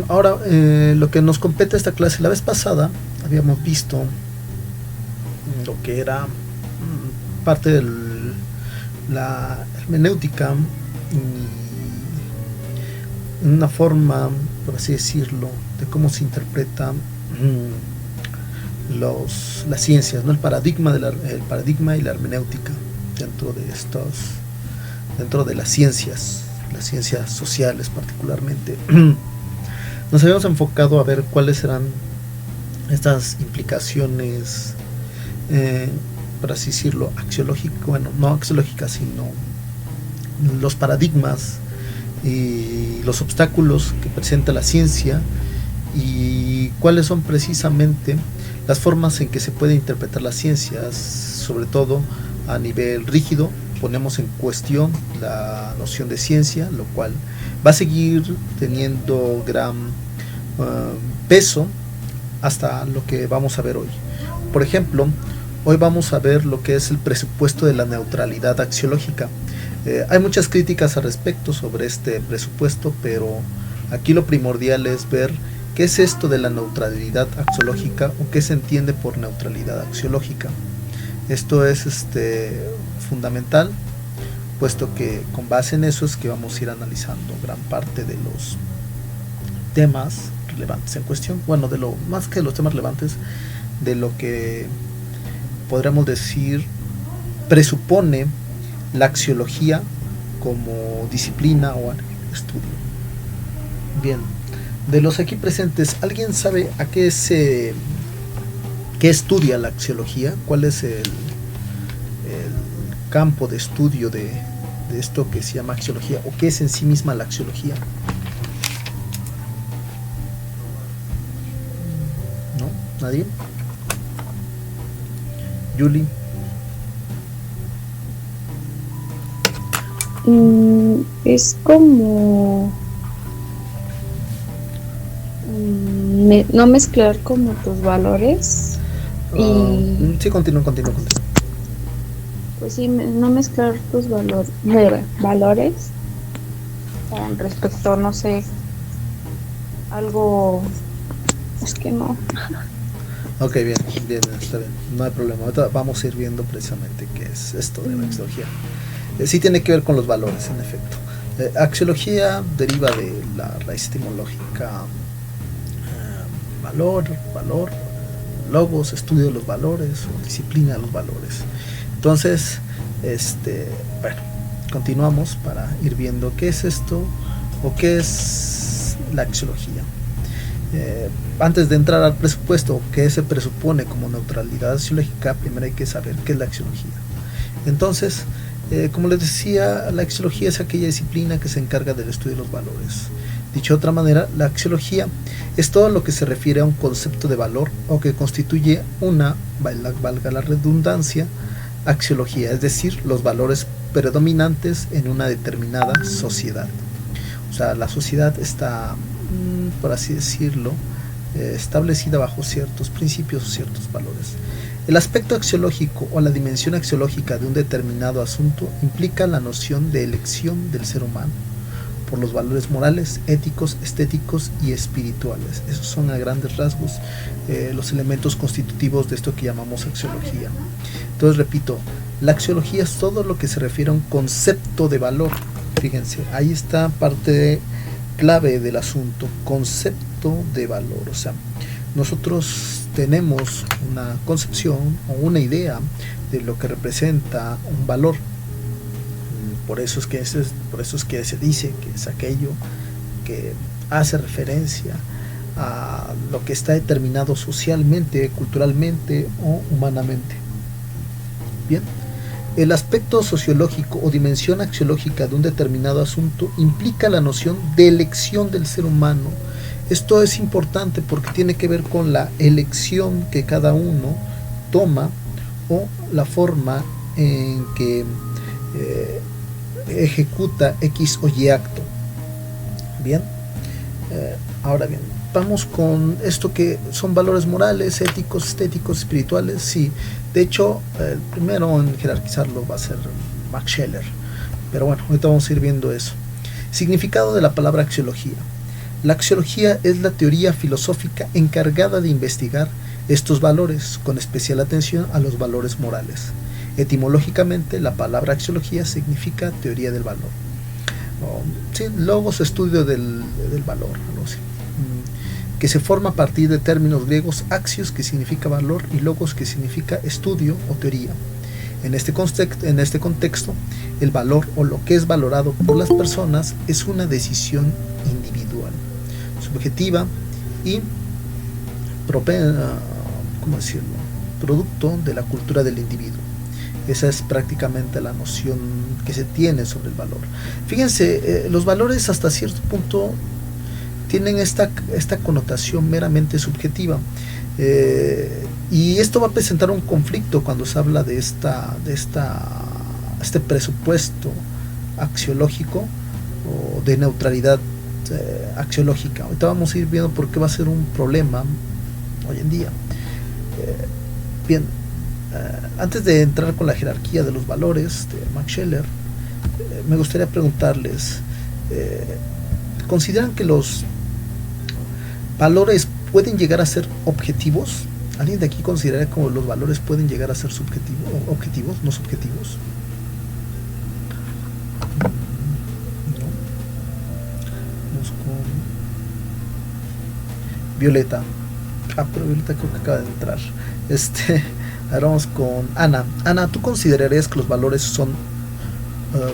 Ahora, lo que nos compete esta clase, la vez pasada habíamos visto lo que era parte de la hermenéutica y una forma, por así decirlo, de cómo se interpreta las ciencias, ¿no? El paradigma y la hermenéutica dentro de las ciencias sociales particularmente. Nos habíamos enfocado a ver cuáles eran estas implicaciones, por así decirlo, axiológicas, bueno, no axiológicas, sino los paradigmas y los obstáculos que presenta la ciencia y cuáles son precisamente las formas en que se puede interpretar las ciencias, sobre todo a nivel rígido. Ponemos en cuestión la noción de ciencia, lo cual va a seguir teniendo gran peso hasta lo que vamos a ver hoy. Por ejemplo, hoy vamos a ver lo que es el presupuesto de la neutralidad axiológica. Hay muchas críticas al respecto sobre este presupuesto, pero aquí lo primordial es ver qué es esto de la neutralidad axiológica o qué se entiende por neutralidad axiológica. Esto es fundamental, puesto que con base en eso es que vamos a ir analizando gran parte de los temas relevantes en cuestión. Bueno, de lo más que los temas relevantes, de lo que podríamos decir presupone la axiología como disciplina o estudio. Bien, de los aquí presentes, ¿alguien sabe a qué estudia la axiología? ¿Cuál es el campo de estudio de esto que se llama axiología, o qué es en sí misma la axiología? ¿No? ¿Nadie? ¿Yuli? Es como no mezclar como tus valores y sí, continúa. pues sí, no mezclar tus valores con respecto, no sé, algo, es que no. Ok, bien, está bien, no hay problema. Ahorita vamos a ir viendo precisamente qué es esto de la axiología. Sí tiene que ver con los valores, en efecto. Axiología deriva de la raíz etimológica valor, logos, estudio de los valores o disciplina de los valores. Entonces, bueno, continuamos para ir viendo qué es esto o qué es la axiología. Antes de entrar al presupuesto, que se presupone como neutralidad axiológica, primero hay que saber qué es la axiología. Entonces, como les decía, la axiología es aquella disciplina que se encarga del estudio de los valores. Dicho de otra manera, la axiología es todo lo que se refiere a un concepto de valor o que constituye una, valga la redundancia, axiología, es decir, los valores predominantes en una determinada sociedad. O sea, la sociedad está, por así decirlo, establecida bajo ciertos principios o ciertos valores. El aspecto axiológico o la dimensión axiológica de un determinado asunto implica la noción de elección del ser humano por los valores morales, éticos, estéticos y espirituales. Esos son a grandes rasgos los elementos constitutivos de esto que llamamos axiología. Entonces, repito, la axiología es todo lo que se refiere a un concepto de valor. Fíjense, ahí está parte clave del asunto, concepto de valor. O sea, nosotros tenemos una concepción o una idea de lo que representa un valor. Por eso es que se dice que es aquello que hace referencia a lo que está determinado socialmente, culturalmente o humanamente. Bien, el aspecto sociológico o dimensión axiológica de un determinado asunto implica la noción de elección del ser humano. Esto es importante porque tiene que ver con la elección que cada uno toma o la forma en que ejecuta X o Y acto. Bien, ahora bien, vamos con esto que son valores morales, éticos, estéticos, espirituales. Sí, de hecho, el primero en jerarquizarlo va a ser Max Scheler, pero bueno, ahorita vamos a ir viendo eso. Significado de la palabra axiología. La axiología es la teoría filosófica encargada de investigar estos valores, con especial atención a los valores morales. Etimológicamente, la palabra axiología significa teoría del valor. Sí, logos, estudio del valor, algo así, que se forma a partir de términos griegos, axios, que significa valor, y logos, que significa estudio o teoría. En este contexto, el valor, o lo que es valorado por las personas, es una decisión individual, subjetiva y producto de la cultura del individuo. Esa es prácticamente la noción que se tiene sobre el valor. Fíjense, los valores hasta cierto punto tienen esta connotación meramente subjetiva, y esto va a presentar un conflicto cuando se habla de este presupuesto axiológico o de neutralidad axiológica. Ahorita vamos a ir viendo por qué va a ser un problema hoy en día. Bien, antes de entrar con la jerarquía de los valores de Max Scheler, me gustaría preguntarles, ¿consideran que los valores pueden llegar a ser objetivos? ¿Alguien de aquí considera que los valores pueden llegar a ser objetivos, no subjetivos? No. Vamos con Violeta. Pero Violeta creo que acaba de entrar. Ahora vamos con Ana. Ana, ¿tú considerarías que los valores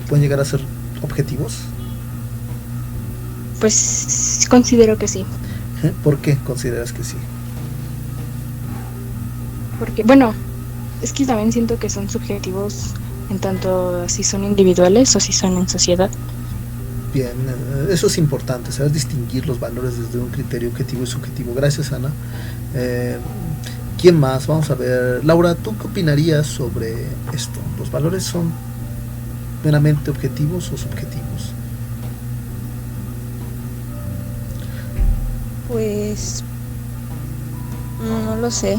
pueden llegar a ser objetivos? Pues considero que sí. ¿Por qué consideras que sí? Porque, bueno, es que también siento que son subjetivos en tanto si son individuales o si son en sociedad. Bien, eso es importante, saber distinguir los valores desde un criterio objetivo y subjetivo. Gracias, Ana. ¿Quién más? Vamos a ver. Laura, ¿tú qué opinarías sobre esto? ¿Los valores son meramente objetivos o subjetivos? Pues no lo sé.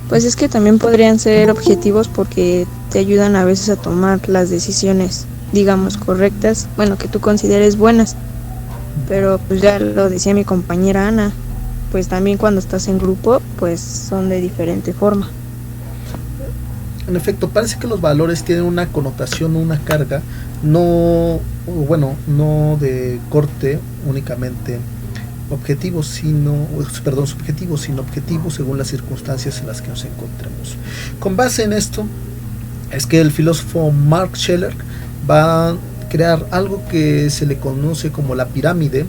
Pues es que también podrían ser objetivos porque te ayudan a veces a tomar las decisiones, digamos, correctas, bueno, que tú consideres buenas. Pero pues ya lo decía mi compañera Ana, pues también cuando estás en grupo, pues son de diferente forma. En efecto, parece que los valores tienen una connotación, una carga, no de corte únicamente subjetivos, sino objetivos según las circunstancias en las que nos encontremos. Con base en esto, es que el filósofo Max Scheler va a crear algo que se le conoce como la pirámide,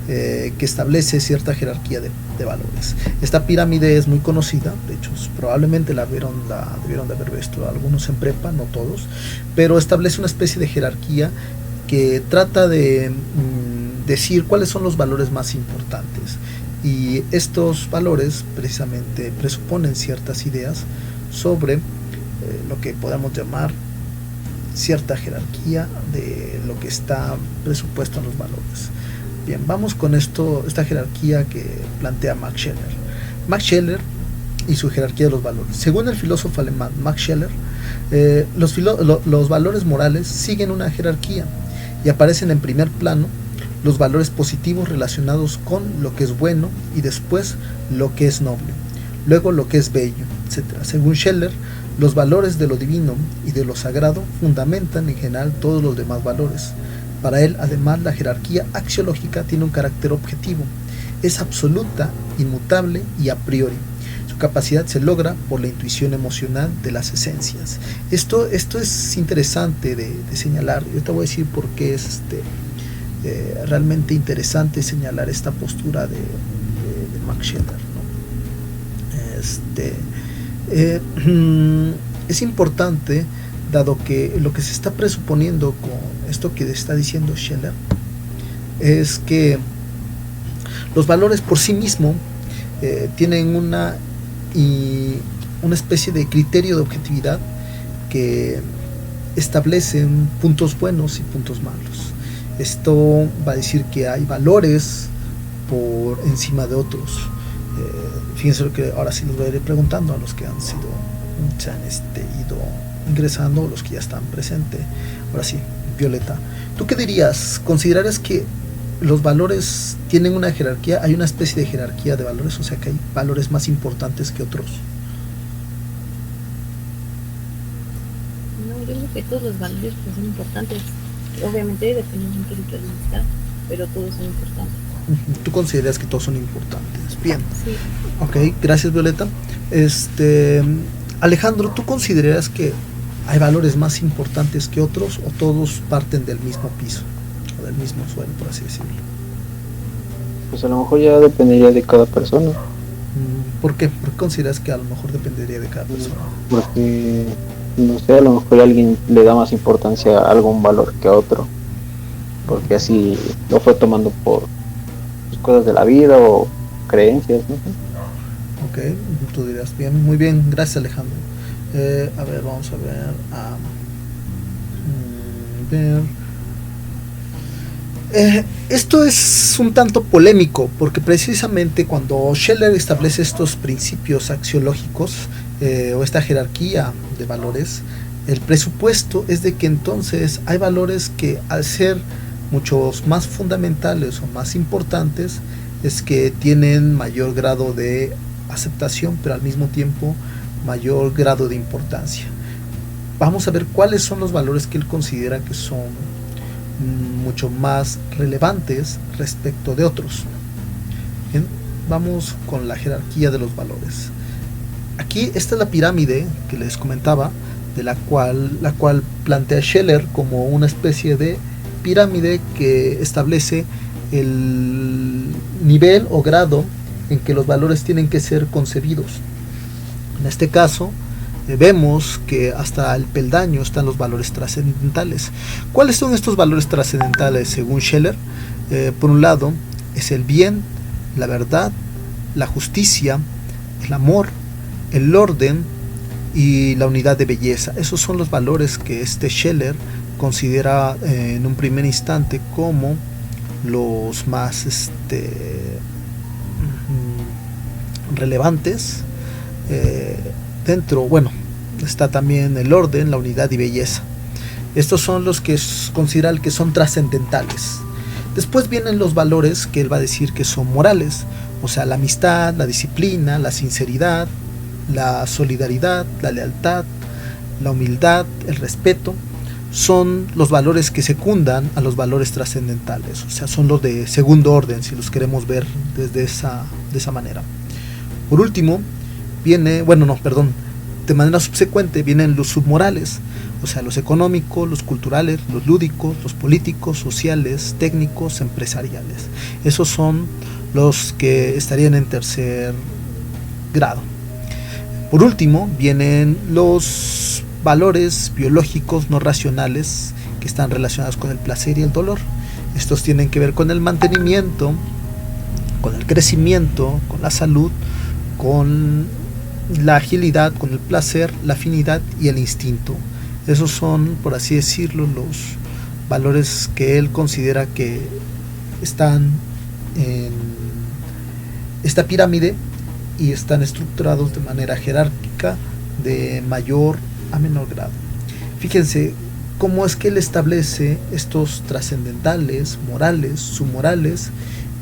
que establece cierta jerarquía de valores. Esta pirámide es muy conocida, de hecho probablemente la debieron de haber visto algunos en prepa, no todos, pero establece una especie de jerarquía que trata de decir cuáles son los valores más importantes, y estos valores precisamente presuponen ciertas ideas sobre lo que podemos llamar cierta jerarquía de lo que está presupuesto en los valores. Bien, vamos con esta jerarquía que plantea Max Scheler. Max Scheler y su jerarquía de los valores. Según el filósofo alemán Max Scheler, los valores morales siguen una jerarquía y aparecen en primer plano los valores positivos relacionados con lo que es bueno, y después lo que es noble, luego lo que es bello, etc. Según Scheler, los valores de lo divino y de lo sagrado fundamentan en general todos los demás valores. Para él, además, la jerarquía axiológica tiene un carácter objetivo, es absoluta, inmutable y a priori. Su capacidad se logra por la intuición emocional de las esencias. Esto es interesante de señalar. Yo te voy a decir por qué es realmente interesante señalar esta postura de Max Scheler, ¿no? Es importante, dado que lo que se está presuponiendo con esto que está diciendo Scheler es que los valores por sí mismos tienen una especie de criterio de objetividad que establecen puntos buenos y puntos malos. Esto va a decir que hay valores por encima de otros. Fíjense lo que ahora sí les voy a ir preguntando a los que se han ido ingresando, los que ya están presentes. Ahora sí, Violeta, ¿tú qué dirías? ¿Considerarías que los valores tienen una jerarquía? ¿Hay una especie de jerarquía de valores? O sea, que hay valores más importantes que otros. No, yo creo que todos los valores pues, son importantes. Obviamente depende de un punto de vista, pero todos son importantes. ¿Tú consideras que todos son importantes? Bien. Sí. Ok, gracias Violeta. Alejandro, ¿tú consideras que hay valores más importantes que otros o todos parten del mismo piso o del mismo suelo, por así decirlo? Pues a lo mejor ya dependería de cada persona. ¿Por qué? ¿Por qué consideras que a lo mejor dependería de cada persona? Porque, no sé, a lo mejor alguien le da más importancia a algún valor que a otro. Porque así lo fue tomando por cosas de la vida o creencias, ¿no? Ok, tú dirás bien, muy bien, gracias Alejandro. A ver, vamos a ver. Esto es un tanto polémico porque precisamente cuando Scheller establece estos principios axiológicos o esta jerarquía de valores, el presupuesto es de que entonces hay valores que al ser muchos más fundamentales o más importantes es que tienen mayor grado de aceptación, pero al mismo tiempo mayor grado de importancia. Vamos a ver cuáles son los valores que él considera que son mucho más relevantes respecto de otros. Bien, vamos con la jerarquía de los valores. Aquí esta es la pirámide que les comentaba, de la cual plantea Scheller como una especie de pirámide que establece el nivel o grado en que los valores tienen que ser concebidos. En este caso vemos que hasta el peldaño están los valores trascendentales. ¿Cuáles son estos valores trascendentales según Scheller? Por un lado es el bien, la verdad, la justicia, el amor, el orden y la unidad de belleza. Esos son los valores que Scheller considera en un primer instante como los más relevantes. Dentro, bueno, está también el orden, la unidad y belleza. Estos son los que considera que son trascendentales. Después vienen los valores que él va a decir que son morales, o sea, la amistad, la disciplina, la sinceridad, la solidaridad, la lealtad, la humildad, el respeto. Son los valores que secundan a los valores trascendentales, o sea, son los de segundo orden, si los queremos ver de esa manera. Por último, de manera subsecuente vienen los submorales, o sea, los económicos, los culturales, los lúdicos, los políticos, sociales, técnicos, empresariales. Esos son los que estarían en tercer grado. Por último, vienen los valores biológicos no racionales que están relacionados con el placer y el dolor. Estos tienen que ver con el mantenimiento, con el crecimiento, con la salud, con la agilidad, con el placer, la afinidad y el instinto. Esos son, por así decirlo, los valores que él considera que están en esta pirámide y están estructurados de manera jerárquica de mayor a menor grado. Fíjense cómo es que él establece estos trascendentales, morales, submorales,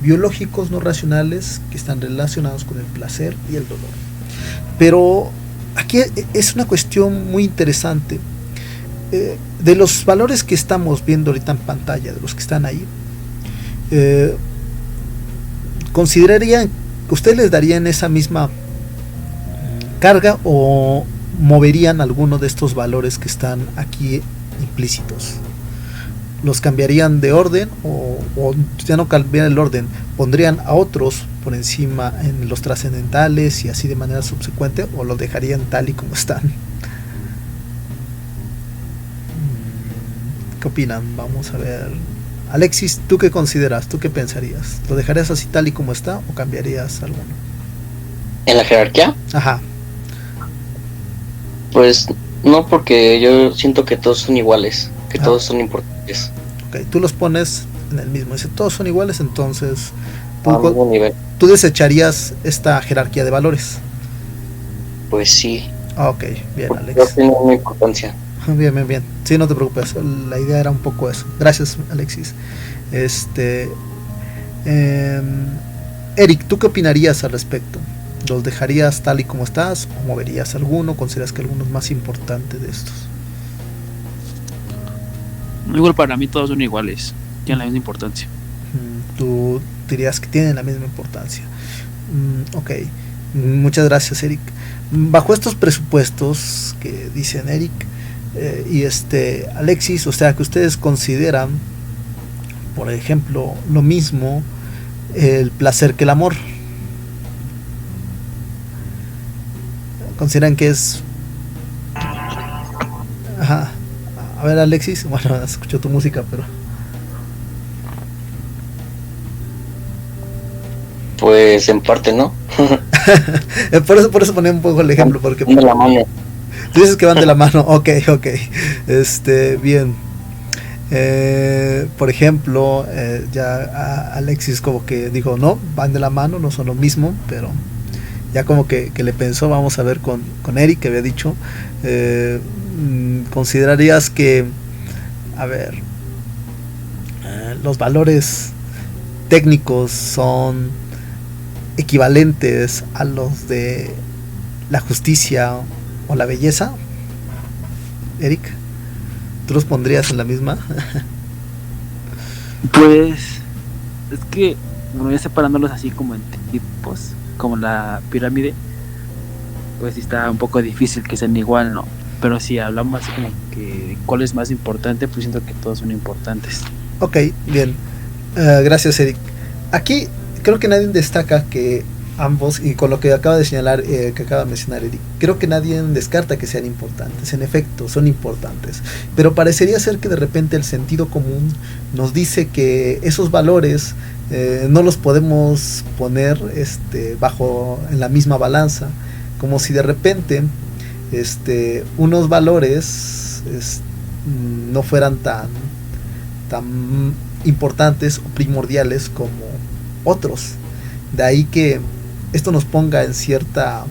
biológicos no racionales que están relacionados con el placer y el dolor. Pero aquí es una cuestión muy interesante. De los valores que estamos viendo ahorita en pantalla, de los que están ahí, ¿considerarían que ustedes les darían esa misma carga o moverían alguno de estos valores que están aquí implícitos? ¿Los cambiarían de orden o ya no cambiarían el orden? ¿Pondrían a otros por encima en los trascendentales y así de manera subsecuente, o los dejarían tal y como están? ¿Qué opinan? Vamos a ver. Alexis, ¿tú qué consideras? ¿Tú qué pensarías? ¿Lo dejarías así tal y como está o cambiarías alguno? ¿En la jerarquía? Ajá. Pues no, porque yo siento que todos son iguales, que todos son importantes. Ok, tú los pones en el mismo. Dice, todos son iguales, entonces A algún nivel. tú desecharías esta jerarquía de valores. Pues sí. Ok, bien, Porque Alex. tiene una importancia. Bien, bien, bien. Sí, no te preocupes. La idea era un poco eso. Gracias, Alexis. Eric, ¿tú qué opinarías al respecto? ¿Los dejarías tal y como estás o moverías alguno? ¿Consideras que alguno es más importante de estos? Igual para mí todos son iguales, tienen la misma importancia. Tú dirías que tienen la misma importancia. Ok, muchas gracias, Eric. Bajo estos presupuestos que dicen Eric y Alexis, o sea que ustedes consideran, por ejemplo, lo mismo el placer que el amor. Consideran que es... Ajá. A ver, Alexis, bueno, escucho tu música, pero... Pues en parte, ¿no? por eso ponía un poco el ejemplo, porque... Van de la mano. Tú dices que van de la mano, ok. Bien. Por ejemplo, ya Alexis como que dijo, no, van de la mano, no son lo mismo, pero ya como que le pensó. Vamos a ver con Eric, que había dicho, considerarías que, a ver, los valores técnicos son equivalentes a los de la justicia o la belleza. Eric, ¿tú los pondrías en la misma? Pues es que, bueno, ya separándolos así como en tipos, como la pirámide, pues sí está un poco difícil que sean igual, ¿no? Pero si hablamos así como que cuál es más importante, pues siento que todos son importantes. Ok, bien. Gracias, Eric. Aquí creo que nadie destaca que ambos, y con lo que acaba de señalar, que acaba de mencionar Eric, creo que nadie descarta que sean importantes. En efecto, son importantes, pero parecería ser que de repente el sentido común nos dice que esos valores no los podemos poner bajo en la misma balanza, como si de repente unos valores no fueran tan importantes o primordiales como otros. De ahí que esto nos ponga en cierta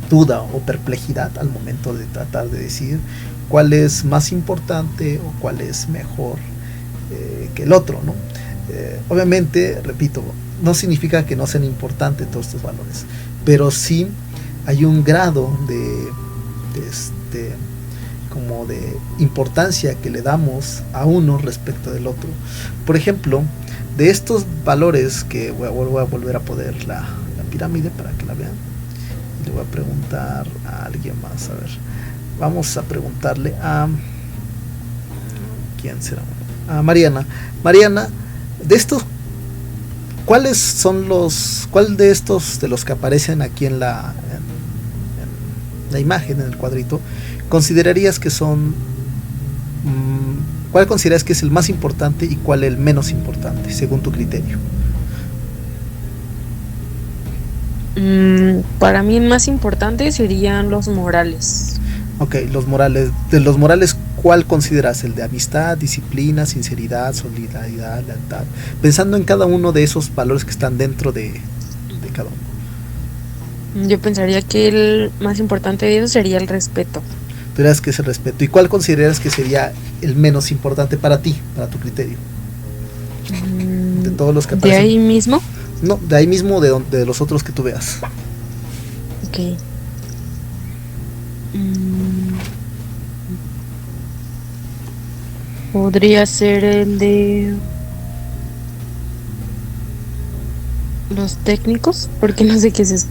duda o perplejidad al momento de tratar de decir cuál es más importante o cuál es mejor que el otro, ¿no? Obviamente, repito, no significa que no sean importantes todos estos valores, pero sí hay un grado como de importancia que le damos a uno respecto del otro. Por ejemplo, de estos valores, que voy a volver a poner la pirámide para que la vean, y le voy a preguntar a alguien más. A ver, vamos a preguntarle a... ¿quién será? A Mariana. Mariana, de estos, ¿cuál de estos de los que aparecen aquí en la imagen, en el cuadrito, considerarías que son... ¿cuál consideras que es el más importante y cuál el menos importante, según tu criterio? Para mí el más importante serían los morales. Ok, los morales. De los morales, ¿cuál consideras? ¿El de amistad, disciplina, sinceridad, solidaridad, lealtad? Pensando en cada uno de esos valores que están dentro de cada uno. Yo pensaría que el más importante de ellos sería el respeto. Tú dirás que es el respeto. ¿Y cuál consideras que sería el menos importante para ti, para tu criterio? De todos los que aparecen. ¿De ahí mismo? No, de ahí mismo, de los otros que tú veas. Ok. Podría ser el de los técnicos, porque no sé qué es eso.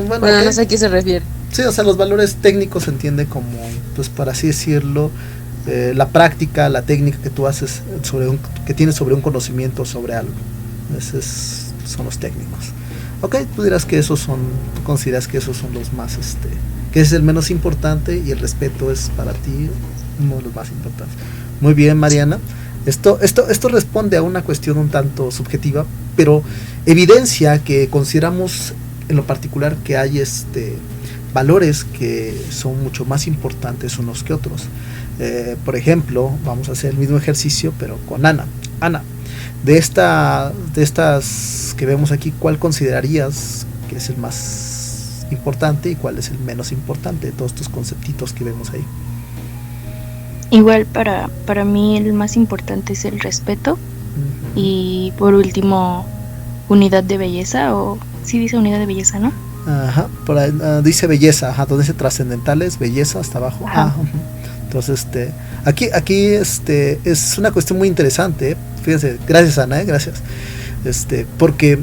Bueno, okay. No sé a qué se refiere. Sí, o sea, los valores técnicos se entiende como, pues por así decirlo, la práctica, la técnica que tú haces que tienes sobre un conocimiento sobre algo. Esos son los técnicos. Ok, tú dirás que tú consideras que esos son los más, que es el menos importante, y el respeto es para ti uno de los más importantes. Muy bien, Mariana. Esto responde a una cuestión un tanto subjetiva, pero evidencia que consideramos en lo particular que hay valores que son mucho más importantes unos que otros. Por ejemplo, vamos a hacer el mismo ejercicio pero con Ana. Ana, de estas que vemos aquí, ¿cuál considerarías que es el más importante y cuál es el menos importante de todos estos conceptitos que vemos ahí? Igual para mí el más importante es el respeto y por último unidad de belleza, o sí dice unidad de belleza, ¿no? Ajá, por ahí, dice belleza, ajá, donde dice trascendentales, belleza hasta abajo. Ajá. Entonces, aquí es una cuestión muy interesante, fíjense, gracias Ana, gracias, porque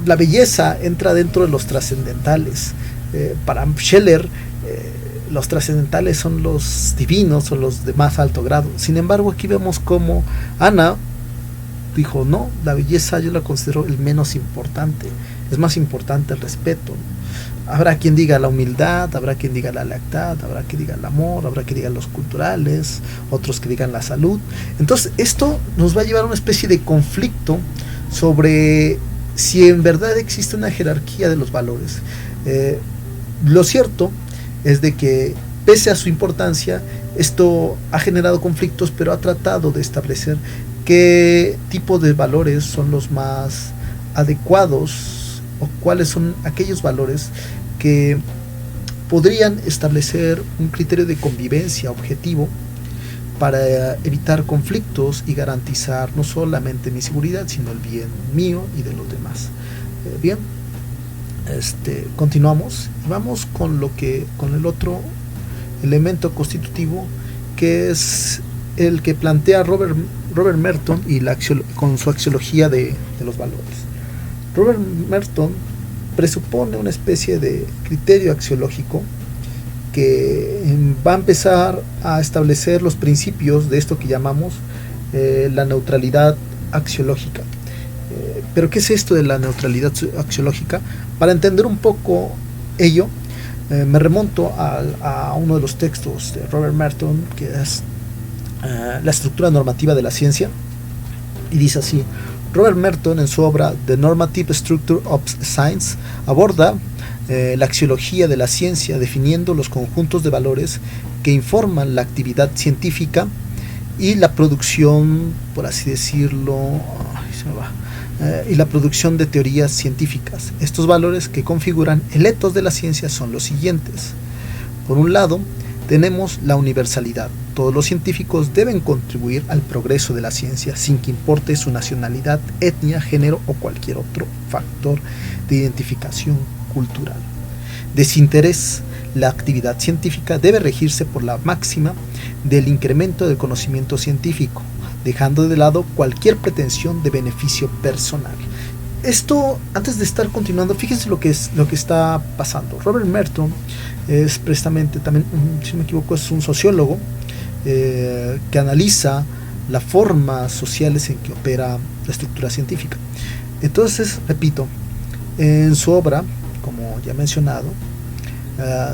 la belleza entra dentro de los trascendentales. Para Scheller, los trascendentales son los divinos, son los de más alto grado. Sin embargo, aquí vemos como Ana dijo, no, la belleza yo la considero el menos importante, es más importante el respeto. Habrá quien diga la humildad, habrá quien diga la lealtad, habrá quien diga el amor, habrá quien diga los culturales, otros que digan la salud. Entonces esto nos va a llevar a una especie de conflicto sobre si en verdad existe una jerarquía de los valores. Lo cierto es de que pese a su importancia, esto ha generado conflictos, pero ha tratado de establecer qué tipo de valores son los más adecuados o cuáles son aquellos valores que podrían establecer un criterio de convivencia objetivo para evitar conflictos y garantizar no solamente mi seguridad, sino el bien mío y de los demás. Bien, continuamos y vamos con el otro elemento constitutivo, que es el que plantea Robert Merton y con su axiología de los valores. Robert Merton presupone una especie de criterio axiológico que va a empezar a establecer los principios de esto que llamamos la neutralidad axiológica. Pero ¿qué es esto de la neutralidad axiológica? Para entender un poco ello, me remonto a uno de los textos de Robert Merton, que es la estructura normativa de la ciencia, y dice así: Robert Merton, en su obra The Normative Structure of Science, aborda la axiología de la ciencia, definiendo los conjuntos de valores que informan la actividad científica y la producción, por así decirlo, y la producción de teorías científicas. Estos valores que configuran el ethos de la ciencia son los siguientes. Por un lado, tenemos la universalidad. Todos los científicos deben contribuir al progreso de la ciencia, sin que importe su nacionalidad, etnia, género o cualquier otro factor de identificación cultural. Desinterés. La actividad científica debe regirse por la máxima del incremento del conocimiento científico, dejando de lado cualquier pretensión de beneficio personal. Esto, antes de estar continuando, fíjense lo que está pasando. Robert Merton es precisamente también, si no me equivoco, es un sociólogo que analiza las formas sociales en que opera la estructura científica. Entonces, repito, en su obra, como ya he mencionado,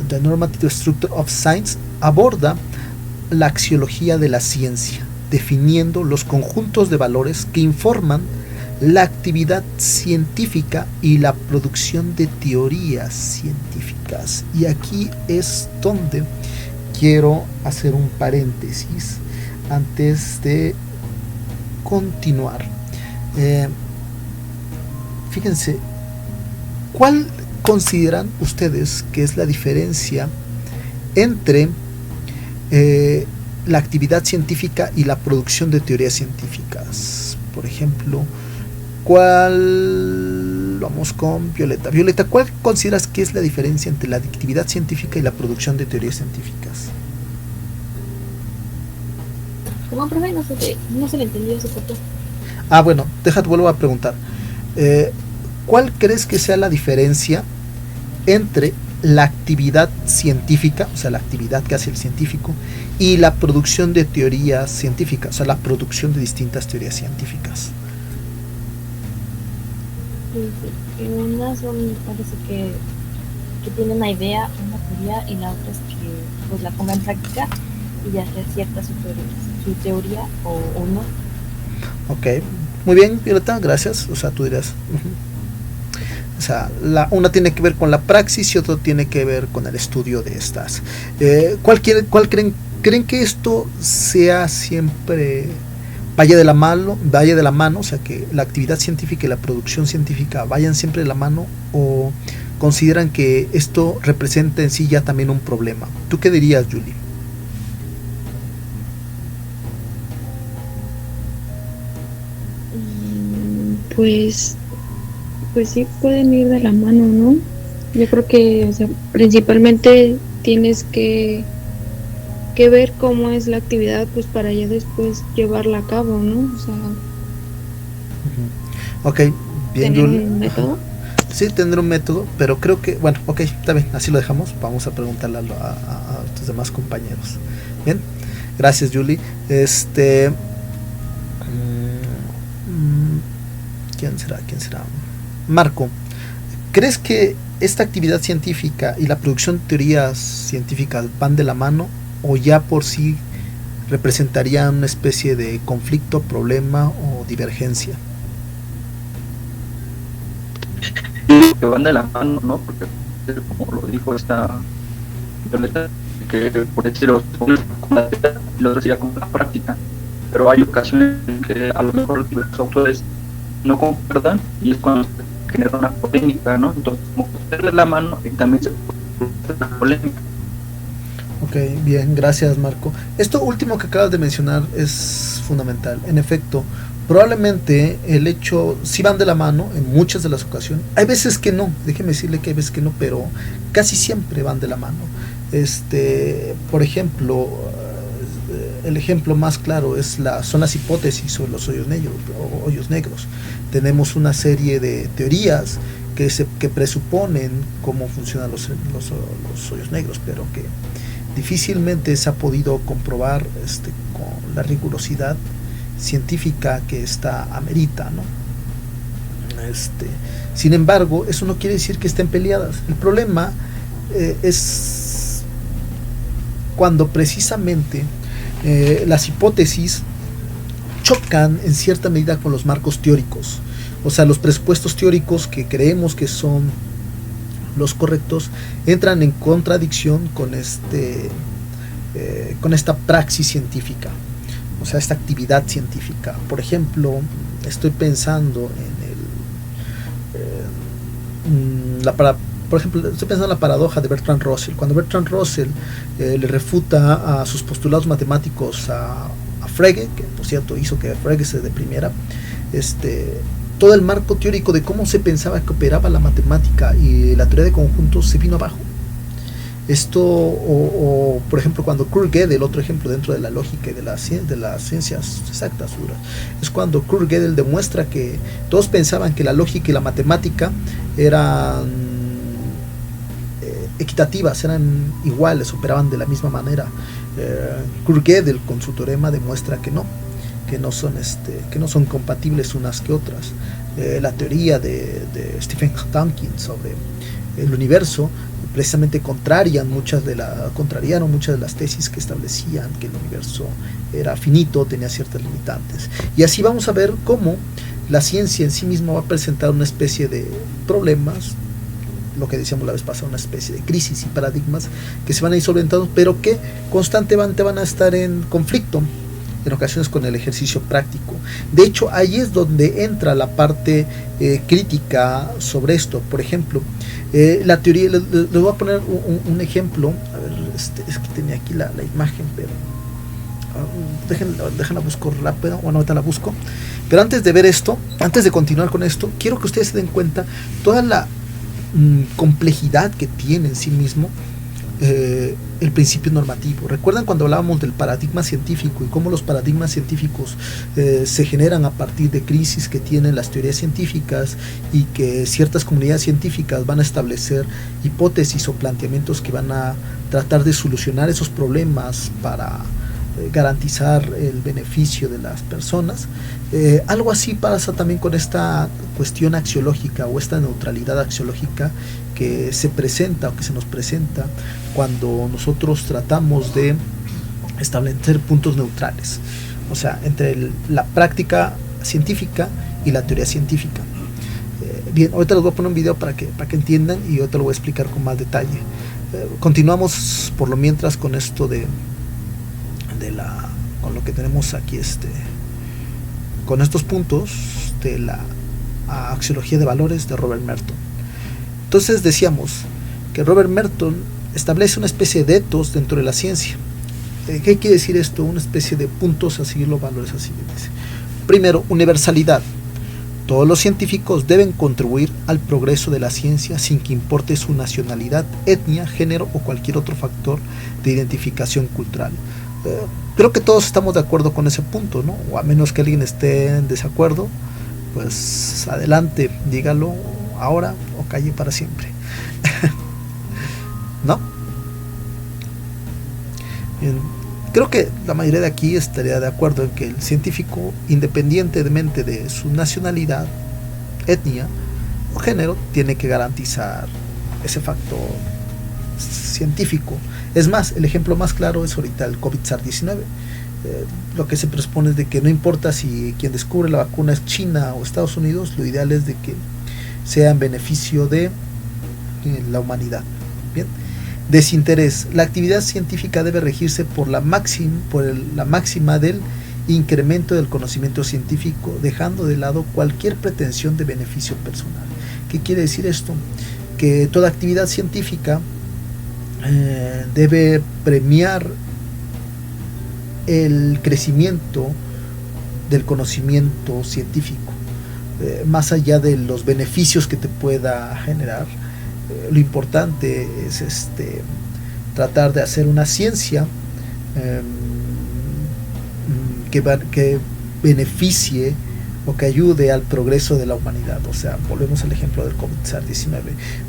The Normative Structure of Science, aborda la axiología de la ciencia, definiendo los conjuntos de valores que informan la actividad científica y la producción de teorías científicas. Y aquí es donde quiero hacer un paréntesis antes de continuar. Fíjense, ¿cuál consideran ustedes que es la diferencia entre la actividad científica y la producción de teorías científicas? Por ejemplo, vamos con Violeta. Violeta, ¿cuál consideras que es la diferencia entre la actividad científica y la producción de teorías científicas? Como profe, no se le entendió ese corto. Bueno, vuelvo a preguntar. ¿Cuál crees que sea la diferencia entre la actividad científica, o sea, la actividad que hace el científico, y la producción de teorías científicas, o sea, la producción de distintas teorías científicas? Sí. Unas son, parece que tienen una idea, una teoría, y la otra es que pues la ponga en práctica y ya sea cierta su teoría o no. Ok, muy bien, Violeta, gracias. O sea, tú dirás, o sea, una tiene que ver con la praxis y otra tiene que ver con el estudio de estas. ¿Cuál creen que esto sea siempre vaya de la mano, o sea, que la actividad científica y la producción científica vayan siempre de la mano, o consideran que esto representa en sí ya también un problema? ¿Tú qué dirías, Julie? Pues, pues sí pueden ir de la mano, ¿no? Yo creo que, o sea, principalmente tienes que ver cómo es la actividad, pues para ya después llevarla a cabo, ¿no? O sea, Ok, bien, tener Yul. un método. Sí, tendré un método, pero creo que, bueno, ok, está bien, así lo dejamos. Vamos a preguntarle a tus demás compañeros. Bien, gracias, Julie. ¿Quién será? Marco, ¿crees que esta actividad científica y la producción de teorías científicas van de la mano o ya por sí representarían una especie de conflicto, problema o divergencia? Que van de la mano, ¿no? Porque como lo dijo esta Violeta, que por decirlo y lo otro sería como la práctica, pero hay ocasiones en que a lo mejor los autores no concuerdan y es cuando se genera una polémica, ¿no? Entonces como que de la mano y también se produce una polémica. Ok, bien, gracias, Marco. Esto último que acabas de mencionar es fundamental. En efecto, probablemente el hecho sí van de la mano en muchas de las ocasiones. Hay veces que no, déjeme decirle que hay veces que no, pero casi siempre van de la mano. Por ejemplo, el ejemplo más claro son las hipótesis sobre los hoyos negros. Tenemos una serie de teorías que presuponen cómo funcionan los hoyos negros, pero que difícilmente se ha podido comprobar con la rigurosidad científica que esta amerita, ¿no? Sin embargo, eso no quiere decir que estén peleadas. El problema es cuando precisamente las hipótesis chocan en cierta medida con los marcos teóricos, o sea, los presupuestos teóricos que creemos que son los correctos entran en contradicción con esta praxis científica, o sea, esta actividad científica. Por ejemplo, estoy pensando en la paradoja de Bertrand Russell. Cuando Bertrand Russell le refuta a sus postulados matemáticos a Frege, que por cierto hizo que Frege se deprimiera, todo el marco teórico de cómo se pensaba que operaba la matemática y la teoría de conjuntos se vino abajo. Por ejemplo, cuando Kurt Gödel, otro ejemplo dentro de la lógica y de las ciencias exactas, es cuando Kurt Gödel demuestra que todos pensaban que la lógica y la matemática eran equitativas, eran iguales, operaban de la misma manera. Kurt Gödel con su teorema demuestra que no son compatibles unas que otras. La teoría de Stephen Hawking sobre el universo precisamente contrariaron muchas de las tesis que establecían que el universo era finito, tenía ciertas limitantes. Y así vamos a ver cómo la ciencia en sí misma va a presentar una especie de problemas, lo que decíamos la vez pasada, una especie de crisis y paradigmas que se van a ir solventando, pero que constantemente van a estar en conflicto en ocasiones con el ejercicio práctico. De hecho, ahí es donde entra la parte crítica sobre esto. Por ejemplo, la teoría, les voy a poner un ejemplo. A ver, es que tenía aquí la imagen, pero déjenla busco rápido. Bueno, ahorita la busco. Pero antes de ver esto, antes de continuar con esto, quiero que ustedes se den cuenta toda la complejidad que tiene en sí mismo el principio normativo. ¿Recuerdan cuando hablábamos del paradigma científico y cómo los paradigmas científicos se generan a partir de crisis que tienen las teorías científicas y que ciertas comunidades científicas van a establecer hipótesis o planteamientos que van a tratar de solucionar esos problemas para garantizar el beneficio de las personas? Algo así pasa también con esta cuestión axiológica o esta neutralidad axiológica que se presenta o que se nos presenta cuando nosotros tratamos de establecer puntos neutrales, o sea, entre la práctica científica y la teoría científica. Bien, ahorita les voy a poner un video para que entiendan y ahorita lo voy a explicar con más detalle. Continuamos por lo mientras con esto con lo que tenemos aquí, con estos puntos de la axiología de valores de Robert Merton. Entonces decíamos que Robert Merton establece una especie de etos dentro de la ciencia. ¿Qué quiere decir esto? Una especie de puntos a seguir, los valores a seguir. Primero, universalidad. Todos los científicos deben contribuir al progreso de la ciencia sin que importe su nacionalidad, etnia, género o cualquier otro factor de identificación cultural. Creo que todos estamos de acuerdo con ese punto, ¿no? O a menos que alguien esté en desacuerdo, pues adelante, dígalo ahora o calle para siempre. ¿No? Bien. Creo que la mayoría de aquí estaría de acuerdo en que el científico, independientemente de su nacionalidad, etnia o género, tiene que garantizar ese factor científico. Es más, el ejemplo más claro es ahorita el COVID-19. Lo que se presupone es de que no importa si quien descubre la vacuna es China o Estados Unidos, lo ideal es de que sea en beneficio de la humanidad. Bien. Desinterés. La actividad científica debe regirse por la máxima del incremento del conocimiento científico, dejando de lado cualquier pretensión de beneficio personal. ¿Qué quiere decir esto? Que toda actividad científica debe premiar el crecimiento del conocimiento científico, más allá de los beneficios que te pueda generar. Lo importante es tratar de hacer una ciencia que beneficie o que ayude al progreso de la humanidad. O sea, volvemos al ejemplo del COVID-19.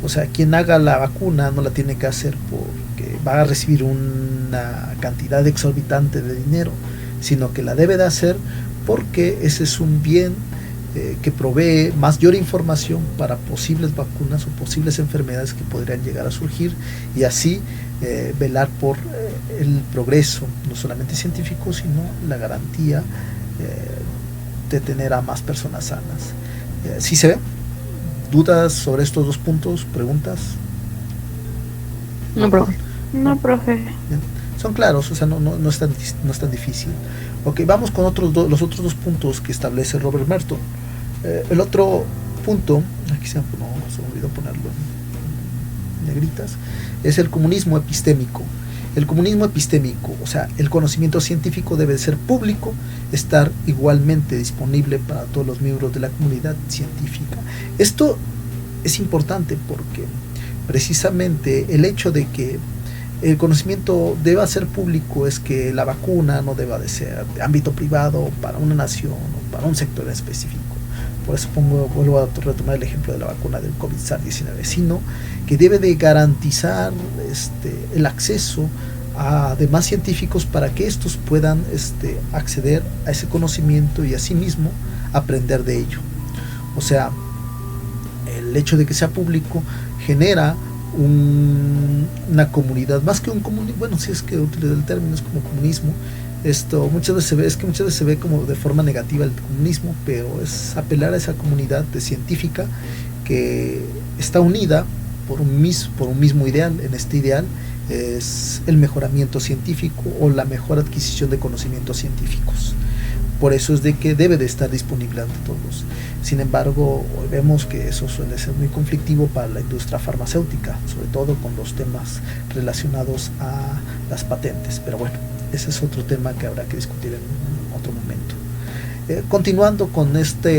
O sea, quien haga la vacuna no la tiene que hacer porque va a recibir una cantidad exorbitante de dinero, sino que la debe de hacer porque ese es un bien que provee mayor información para posibles vacunas o posibles enfermedades que podrían llegar a surgir, y así velar por el progreso, no solamente científico, sino la garantía de tener a más personas sanas. ¿Sí se ve? ¿Dudas sobre estos dos puntos? ¿Preguntas? No, profe. No, profe. Bien. Son claros, o sea, no es tan difícil. Ok, vamos con los otros dos puntos que establece Robert Merton. El otro punto, aquí se me olvidó ponerlo en negritas, es el comunismo epistémico. El comunismo epistémico, o sea, el conocimiento científico debe ser público, estar igualmente disponible para todos los miembros de la comunidad científica. Esto es importante porque precisamente el hecho de que el conocimiito deba ser público es que la vacuna no deba de ser de ámbito privado para una nación o para un sector específico. Por eso vuelvo a retomar el ejemplo de la vacuna del COVID-19, sino que debe de garantizar el acceso a demás científicos para que estos puedan acceder a ese conocimiento y asimismo aprender de ello. O sea, el hecho de que sea público genera una comunidad, más que un comunismo, bueno, si es que utiliza el término, es como comunismo. Esto muchas veces se ve como de forma negativa el comunismo, pero es apelar a esa comunidad científica que está unida por un mismo ideal. En este ideal es el mejoramiento científico o la mejor adquisición de conocimientos científicos. Por eso es de que debe de estar disponible ante todos. Sin embargo, vemos que eso suele ser muy conflictivo para la industria farmacéutica, sobre todo con los temas relacionados a las patentes. Pero bueno, ese es otro tema que habrá que discutir en otro momento. Continuando con esta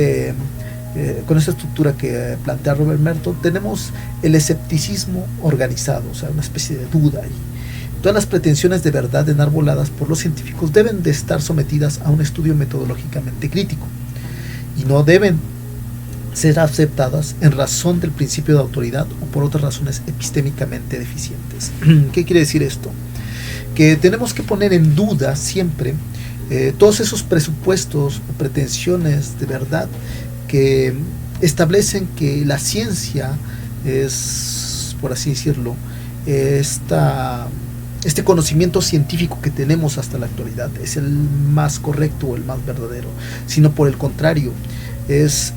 estructura que plantea Robert Merton, tenemos el escepticismo organizado, o sea, una especie de duda ahí. Todas las pretensiones de verdad enarboladas por los científicos deben de estar sometidas a un estudio metodológicamente crítico y no deben ser aceptadas en razón del principio de autoridad o por otras razones epistémicamente deficientes. ¿Qué quiere decir esto? Que tenemos que poner en duda siempre todos esos presupuestos o pretensiones de verdad que establecen que la ciencia es, por así decirlo, este conocimiento científico que tenemos hasta la actualidad es el más correcto o el más verdadero, sino por el contrario, es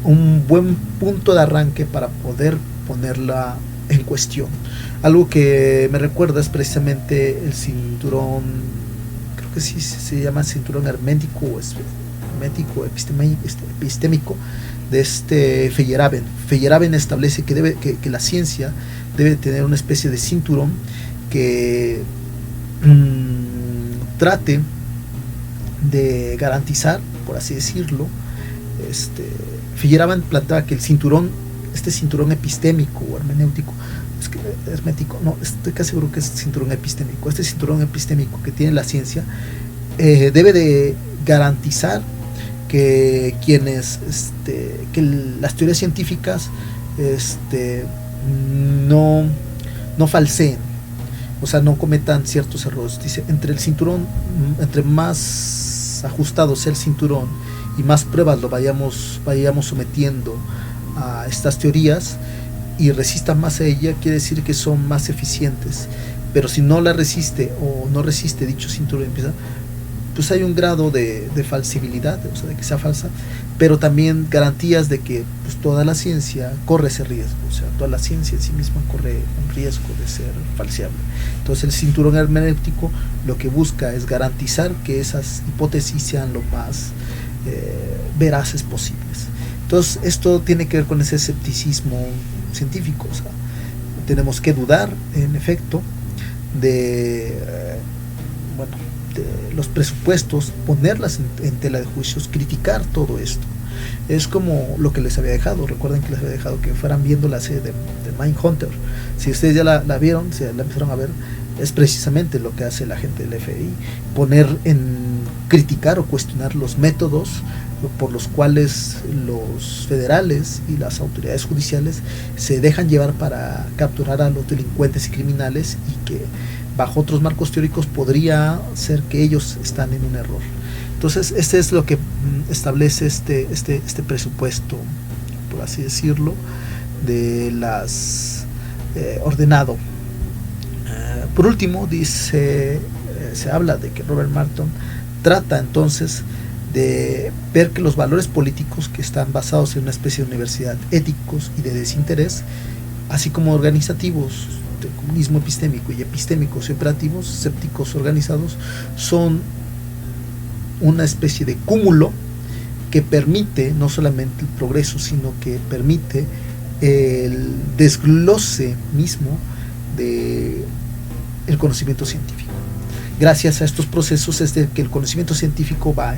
un buen punto de arranque para poder ponerla en cuestión. Algo que me recuerda es precisamente el cinturón, creo que sí se llama cinturón hermético epistémico de Feyerabend. Feyerabend establece que la ciencia debe tener una especie de cinturón que trate de garantizar, por así decirlo, Feyerabend planteaba que el cinturón, este cinturón epistémico o hermenéutico, hermético, no, estoy casi seguro que es cinturón epistémico, este cinturón epistémico que tiene la ciencia debe de garantizar que quienes, que las teorías científicas no falseen, o sea, no cometan ciertos errores. Dice, entre el cinturón, entre más ajustado sea el cinturón y más pruebas lo vayamos sometiendo a estas teorías y resistan más a ella, quiere decir que son más eficientes. Pero si no la resiste o no resiste dicho cinturón, pues hay un grado de falsibilidad, o sea, de que sea falsa, pero también garantías de que pues, toda la ciencia corre ese riesgo, o sea, toda la ciencia en sí misma corre un riesgo de ser falseable. Entonces el cinturón hermenéutico lo que busca es garantizar que esas hipótesis sean lo más veraces posibles. Entonces esto tiene que ver con ese escepticismo científico, o sea, tenemos que dudar en efecto de los presupuestos, ponerlas en tela de juicios, criticar todo esto. Es como lo que les había dejado, recuerden que les había dejado que fueran viendo la serie de Mindhunter. Si ustedes ya la vieron, si la empezaron a ver, es precisamente lo que hace la gente del FBI, criticar o cuestionar los métodos por los cuales los federales y las autoridades judiciales se dejan llevar para capturar a los delincuentes y criminales, y que bajo otros marcos teóricos podría ser que ellos están en un error. Entonces este es lo que establece este presupuesto, por así decirlo, de las ordenado. Por último, se habla de que Robert Merton trata entonces de ver que los valores políticos que están basados en una especie de universidad, éticos y de desinterés, así como organizativos, de comunismo epistémico y epistémicos y operativos, escépticos organizados, son una especie de cúmulo que permite no solamente el progreso, sino que permite el desglose mismo de el conocimiento científico. Gracias a estos procesos es de que el conocimiento científico va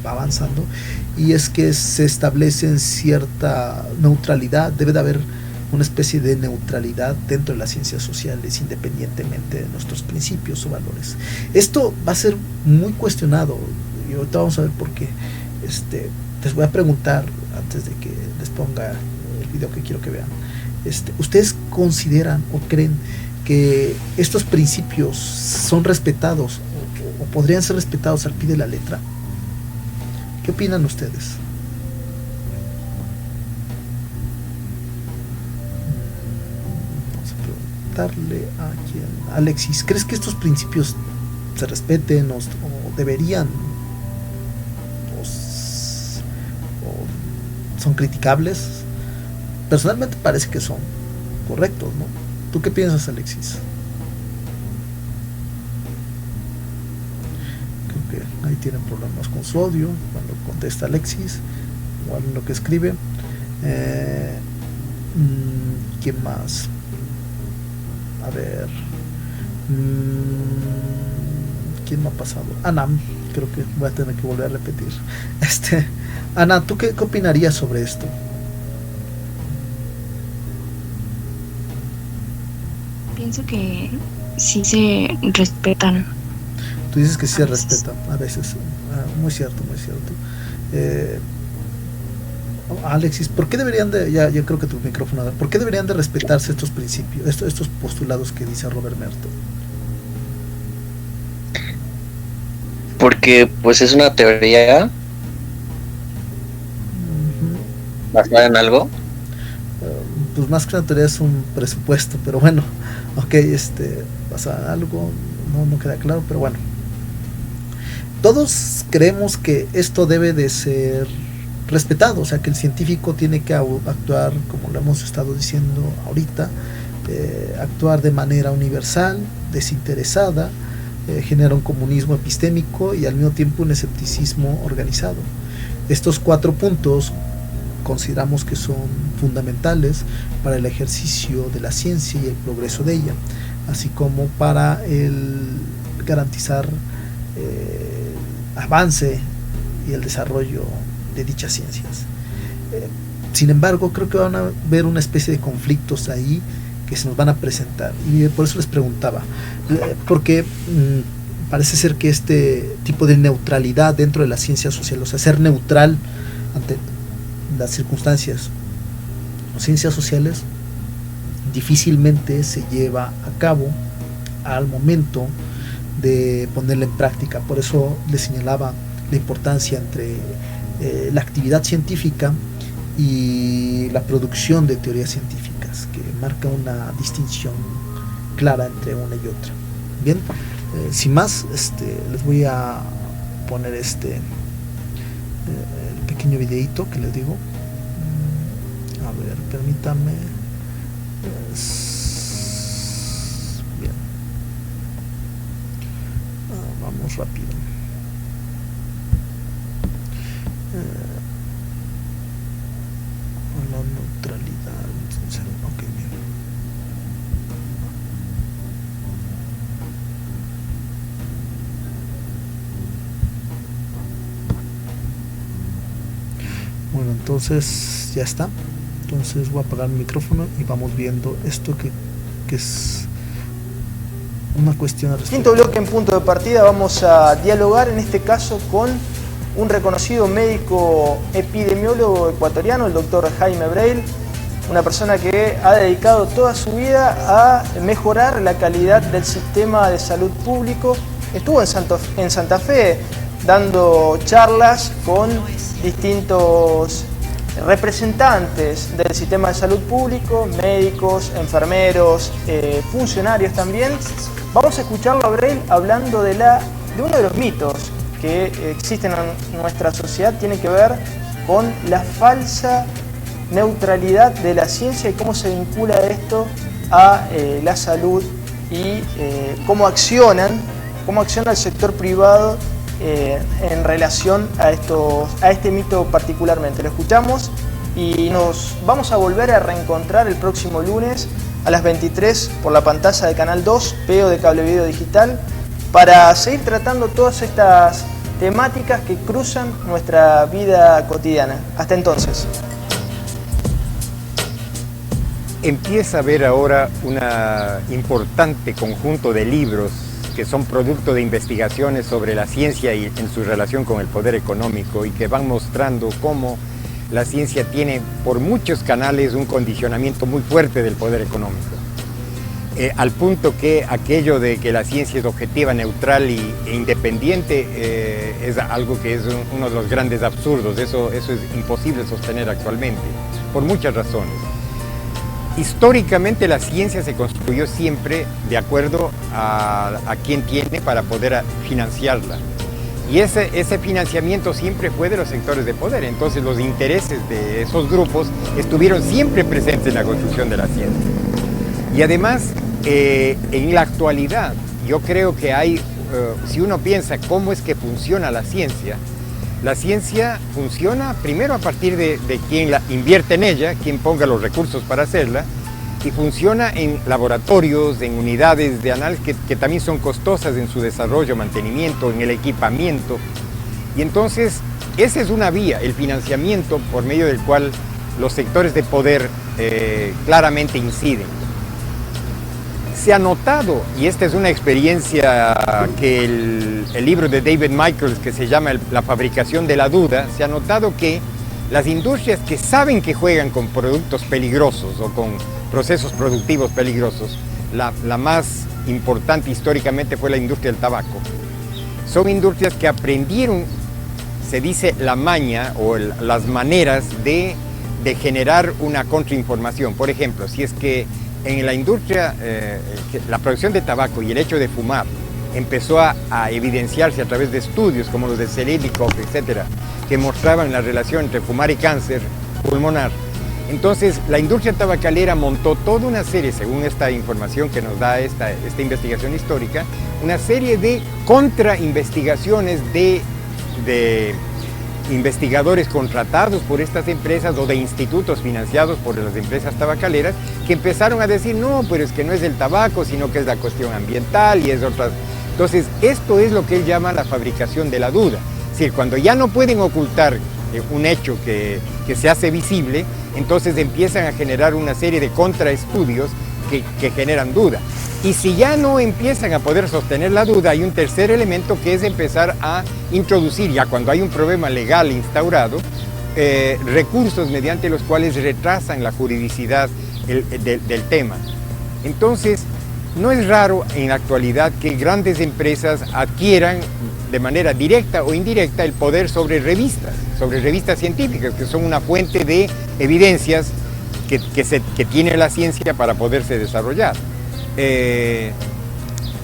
avanzando, y es que se establece cierta neutralidad. Debe de haber una especie de neutralidad dentro de las ciencias sociales, independientemente de nuestros principios o valores. Esto va a ser muy cuestionado, y ahorita vamos a ver por qué. Les voy a preguntar, antes de que les ponga el video que quiero que vean, ¿ustedes consideran o creen que estos principios son respetados o podrían ser respetados al pie de la letra? ¿Qué opinan ustedes? Vamos a preguntarle a quién. Alexis, ¿crees que estos principios se respeten o deberían o son criticables? Personalmente parece que son correctos, ¿no? ¿Tú qué piensas, Alexis? Creo que ahí tienen problemas con su audio cuando contesta Alexis, igual en lo que escribe. ¿Quién más? A ver, ¿quién me ha pasado? Ana, creo que voy a tener que volver a repetir. Ana, ¿tú qué opinarías sobre esto? Pienso que sí se respetan. Tú dices que sí se respetan a veces. Muy cierto, muy cierto. Alexis, ¿por qué deberían de, ya creo que tu micrófono, ¿por qué deberían de respetarse estos principios, estos postulados que dice Robert Merton? Porque pues es una teoría basada en algo. Pues más que una teoría es un presupuesto, pero bueno, ok, basada en algo, no queda claro, pero bueno. Todos creemos que esto debe de ser respetado, o sea que el científico tiene que actuar, como lo hemos estado diciendo ahorita, actuar de manera universal, desinteresada, genera un comunismo epistémico y al mismo tiempo un escepticismo organizado. Estos 4 puntos consideramos que son fundamentales para el ejercicio de la ciencia y el progreso de ella, así como para el garantizar avance y el desarrollo de dichas ciencias. Sin embargo, creo que van a haber una especie de conflictos ahí que se nos van a presentar, y por eso les preguntaba, porque parece ser que este tipo de neutralidad dentro de la ciencia social, o sea, ser neutral ante las circunstancias o ciencias sociales, difícilmente se lleva a cabo al momento de ponerla en práctica. Por eso les señalaba la importancia entre la actividad científica y la producción de teorías científicas, que marca una distinción clara entre una y otra. Bien, sin más, les voy a poner el pequeño videito que les digo. A ver, permítanme. Bien, vamos rápido. La neutralidad, ok, bien. Bueno, entonces ya está. Entonces voy a apagar mi micrófono y vamos viendo esto que es una cuestión al respecto. Quinto bloque en punto de partida, vamos a dialogar en este caso con un reconocido médico epidemiólogo ecuatoriano, el doctor Jaime Breil, una persona que ha dedicado toda su vida a mejorar la calidad del sistema de salud público. Estuvo en Santa Fe dando charlas con distintos representantes del sistema de salud público, médicos, enfermeros, funcionarios también. Vamos a escucharlo a Breil hablando de uno de los mitos que existen en nuestra sociedad, tiene que ver con la falsa neutralidad de la ciencia y cómo se vincula esto a la salud y cómo acciona el sector privado en relación a este mito particularmente. Lo escuchamos y nos vamos a volver a reencontrar el próximo lunes a las 23 por la pantalla de Canal 2, PEO de Cable Video Digital, para seguir tratando todas estas temáticas que cruzan nuestra vida cotidiana. Hasta entonces. Empieza a haber ahora un importante conjunto de libros que son producto de investigaciones sobre la ciencia y en su relación con el poder económico, y que van mostrando cómo la ciencia tiene por muchos canales un condicionamiento muy fuerte del poder económico. Al punto que aquello de que la ciencia es objetiva, neutral e independiente es algo que es uno de los grandes absurdos. Eso es imposible sostener actualmente, por muchas razones. Históricamente la ciencia se construyó siempre de acuerdo a quien tiene para poder financiarla. Y ese financiamiento siempre fue de los sectores de poder. Entonces los intereses de esos grupos estuvieron siempre presentes en la construcción de la ciencia. Y además, en la actualidad, yo creo que si uno piensa cómo es que funciona la ciencia funciona primero a partir de quien invierte en ella, quien ponga los recursos para hacerla, y funciona en laboratorios, en unidades de análisis que también son costosas en su desarrollo, mantenimiento, en el equipamiento. Y entonces, esa es una vía, el financiamiento por medio del cual los sectores de poder claramente inciden. Se ha notado, y esta es una experiencia que el libro de David Michaels, que se llama La fabricación de la duda, se ha notado que las industrias que saben que juegan con productos peligrosos o con procesos productivos peligrosos, la más importante históricamente fue la industria del tabaco. Son industrias que aprendieron, se dice, la maña o las maneras de generar una contrainformación. Por ejemplo, si es que en la industria, la producción de tabaco y el hecho de fumar empezó a evidenciarse a través de estudios como los de Selelnikov, etcétera, que mostraban la relación entre fumar y cáncer pulmonar. Entonces, la industria tabacalera montó toda una serie, según esta información que nos da esta investigación histórica, una serie de contrainvestigaciones de investigadores contratados por estas empresas o de institutos financiados por las empresas tabacaleras, que empezaron a decir, no, pero es que no es el tabaco, sino que es la cuestión ambiental y es otra. Entonces, esto es lo que él llama la fabricación de la duda. Es decir, cuando ya no pueden ocultar un hecho que se hace visible, entonces empiezan a generar una serie de contraestudios que generan duda. Y si ya no empiezan a poder sostener la duda, hay un tercer elemento que es empezar a introducir, ya cuando hay un problema legal instaurado, recursos mediante los cuales retrasan la juridicidad del tema. Entonces, no es raro en la actualidad que grandes empresas adquieran de manera directa o indirecta el poder sobre revistas científicas, que son una fuente de evidencias que tiene la ciencia para poderse desarrollar.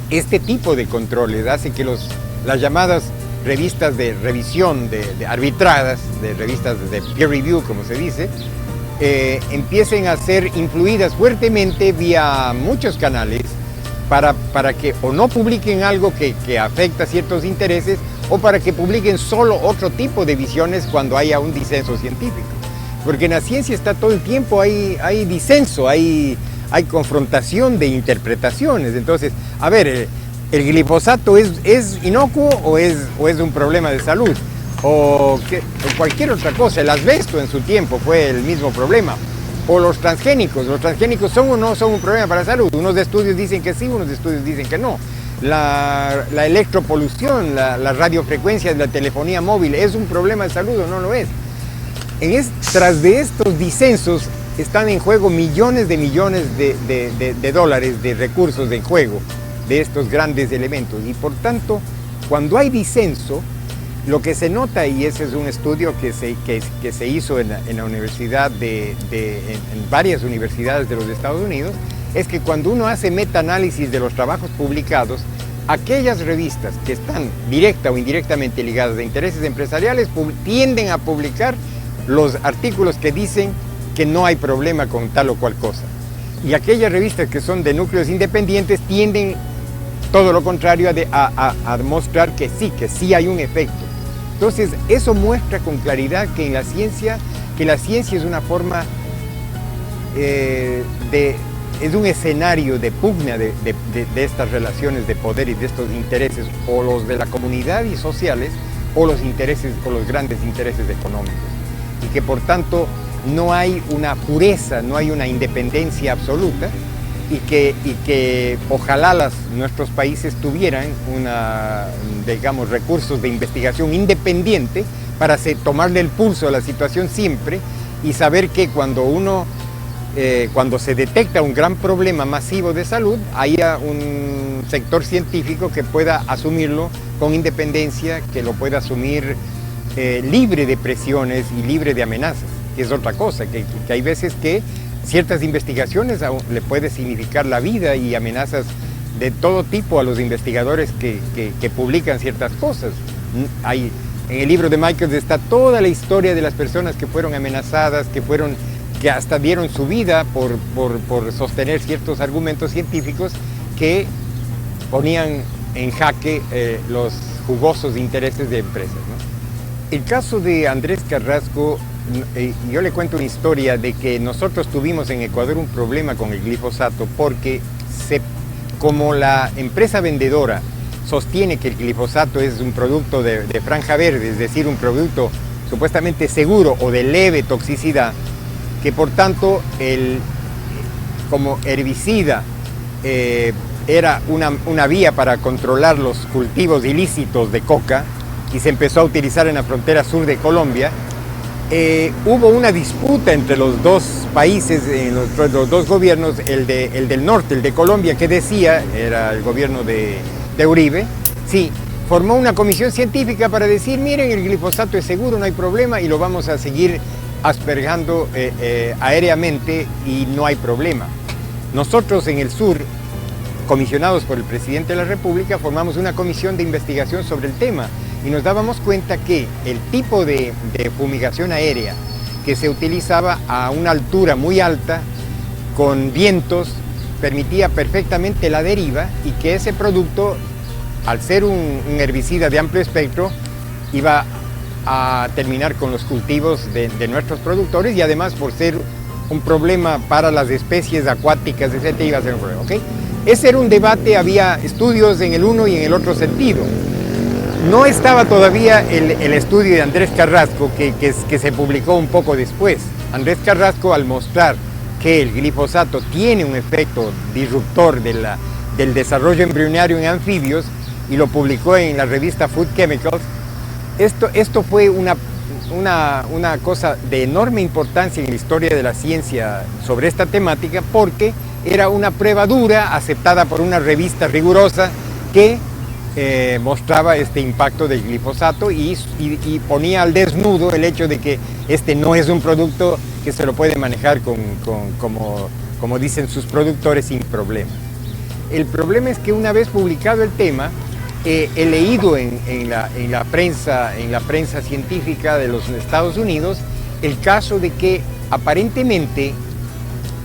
Este tipo de controles hace que las llamadas revistas de revisión de arbitradas, de revistas de peer review, como se dice, empiecen a ser influidas fuertemente vía muchos canales para que o no publiquen algo que afecta ciertos intereses, o para que publiquen solo otro tipo de visiones cuando haya un disenso científico. Porque en la ciencia está todo el tiempo, hay disenso, hay confrontación de interpretaciones. Entonces, a ver, ¿el glifosato es inocuo o es un problema de salud? O cualquier otra cosa. El asbesto en su tiempo fue el mismo problema. O los transgénicos son o no son un problema para la salud. Unos estudios dicen que sí, unos estudios dicen que no. La electropolución, la radiofrecuencia de la telefonía móvil, ¿es un problema de salud o no lo es? Tras de estos disensos están en juego millones de dólares de recursos en juego de estos grandes elementos, y por tanto, cuando hay disenso, lo que se nota, y ese es un estudio que se hizo en la universidad en varias universidades de los Estados Unidos, es que cuando uno hace metaanálisis de los trabajos publicados, aquellas revistas que están directa o indirectamente ligadas a intereses empresariales tienden a publicar los artículos que dicen que no hay problema con tal o cual cosa. Y aquellas revistas que son de núcleos independientes tienden todo lo contrario a demostrar que sí hay un efecto. Entonces, eso muestra con claridad que la ciencia es una forma es un escenario de pugna de estas relaciones de poder y de estos intereses, o los de la comunidad y sociales, o los grandes intereses económicos. Y que por tanto no hay una pureza, no hay una independencia absoluta, y que ojalá nuestros países tuvieran recursos de investigación independiente para tomarle el pulso a la situación siempre, y saber que cuando se detecta un gran problema masivo de salud, haya un sector científico que pueda asumirlo con independencia, que lo pueda asumir libre de presiones y libre de amenazas, que es otra cosa, que hay veces que ciertas investigaciones le puede significar la vida y amenazas de todo tipo a los investigadores que publican ciertas cosas. En el libro de Michaels está toda la historia de las personas que fueron amenazadas, que hasta dieron su vida por sostener ciertos argumentos científicos que ponían en jaque los jugosos intereses de empresas, ¿no? El caso de Andrés Carrasco, yo le cuento una historia de que nosotros tuvimos en Ecuador un problema con el glifosato, porque como la empresa vendedora sostiene que el glifosato es un producto de franja verde, es decir, un producto supuestamente seguro o de leve toxicidad, que por tanto como herbicida era una vía para controlar los cultivos ilícitos de coca, y se empezó a utilizar en la frontera sur de Colombia, hubo una disputa entre los dos países, los dos gobiernos, el del norte, el de Colombia, que decía, era el gobierno de Uribe, sí, formó una comisión científica para decir, miren, el glifosato es seguro, no hay problema, y lo vamos a seguir aspergando aéreamente y no hay problema. Nosotros en el sur, comisionados por el presidente de la República, formamos una comisión de investigación sobre el tema, y nos dábamos cuenta que el tipo de fumigación aérea que se utilizaba a una altura muy alta, con vientos, permitía perfectamente la deriva, y que ese producto, al ser un herbicida de amplio espectro, iba a terminar con los cultivos de nuestros productores, y además por ser un problema para las especies acuáticas, etc., iba a ser un problema, ¿ok? Ese era un debate, había estudios en el uno y en el otro sentido. no estaba todavía el estudio de Andrés Carrasco que se publicó un poco después. Andrés Carrasco, al mostrar que el glifosato tiene un efecto disruptor del desarrollo embrionario en anfibios, y lo publicó en la revista Food Chemicals, esto fue una cosa de enorme importancia en la historia de la ciencia sobre esta temática, porque era una prueba dura aceptada por una revista rigurosa que mostraba este impacto del glifosato y ponía al desnudo el hecho de que este no es un producto que se lo puede manejar como dicen sus productores, sin problemas. El problema es que una vez publicado el tema, he leído en la prensa científica de los Estados Unidos el caso de que aparentemente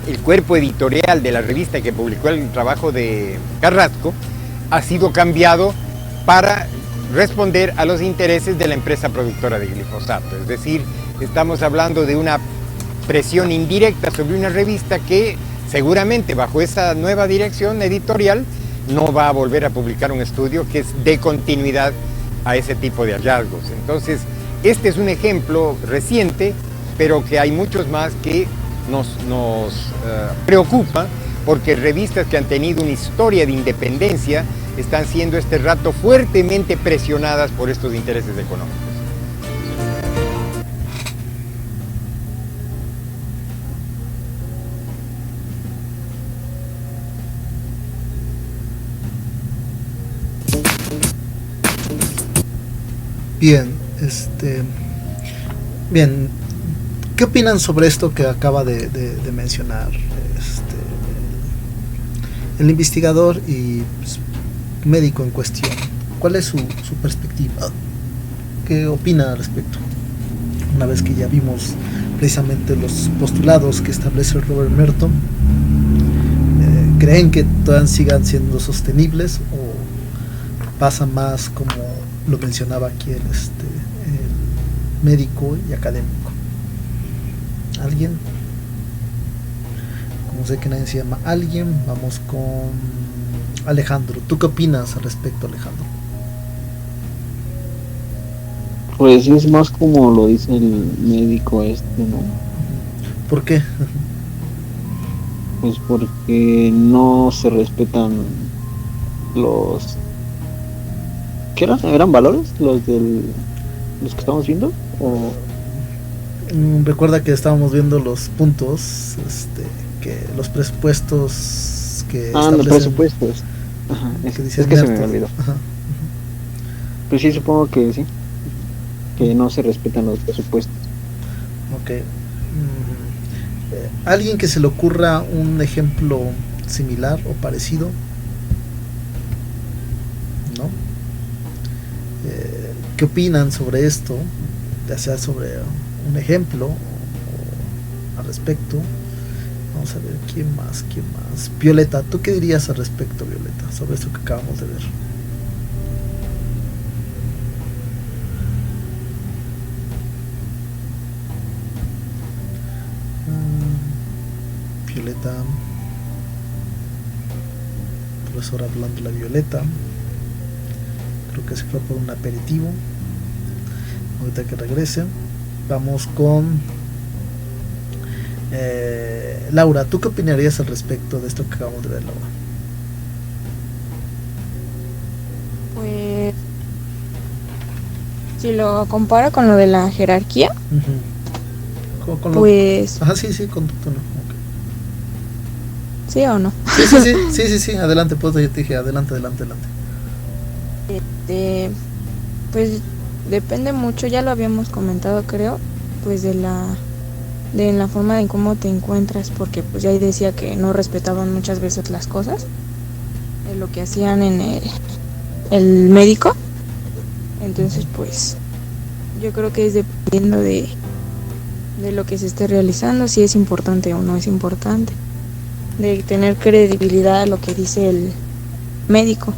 el cuerpo editorial de la revista que publicó el trabajo de Carrasco ha sido cambiado para responder a los intereses de la empresa productora de glifosato. Es decir, estamos hablando de una presión indirecta sobre una revista que seguramente bajo esa nueva dirección editorial no va a volver a publicar un estudio que es de continuidad a ese tipo de hallazgos. Entonces, este es un ejemplo reciente, pero que hay muchos más que nos preocupa, porque revistas que han tenido una historia de independencia están siendo este rato fuertemente presionadas por estos intereses económicos. Bien, bien, ¿qué opinan sobre esto que acaba de mencionar el investigador y pues, médico en cuestión? ¿Cuál es su perspectiva? ¿Qué opina al respecto? Una vez que ya vimos precisamente los postulados que establece Robert Merton, ¿creen que todavía sigan siendo sostenibles o pasa más como lo mencionaba aquí el médico y académico? ¿Alguien? Como sé que nadie se llama alguien, vamos con Alejandro. ¿Tú qué opinas al respecto, Alejandro? Pues es más como lo dice el médico ¿no? ¿Por qué? Pues porque no se respetan los... ¿Qué eran? ¿Eran valores los que estamos viendo? ¿O? Recuerda que estábamos viendo los puntos, que los presupuestos que los presupuestos. Ajá, es que se me olvidó. Ajá. Pues sí, supongo que sí, que no se respetan los presupuestos. Ok. ¿Alguien que se le ocurra un ejemplo similar o parecido? ¿No? ¿Qué opinan sobre esto? Ya sea sobre un ejemplo o al respecto. Vamos a ver, ¿quién más? Violeta, ¿tú qué dirías al respecto, Violeta, sobre esto que acabamos de ver? Violeta, profesora hablando la Violeta, creo que se fue por un aperitivo. Ahorita que regrese, vamos con Laura. ¿Tú qué opinarías al respecto de esto que acabamos de ver, Laura? Pues si lo compara con lo de la jerarquía, ¿Con pues ajá, sí, con tu tono. Okay. ¿Sí o no? Sí, adelante, pues yo te dije, adelante. Pues depende mucho, ya lo habíamos comentado, creo, pues de la forma en cómo te encuentras, porque pues ya ahí decía que no respetaban muchas veces las cosas, lo que hacían en el médico. Entonces pues yo creo que es dependiendo de lo que se esté realizando, si es importante o no es importante, de tener credibilidad a lo que dice el médico.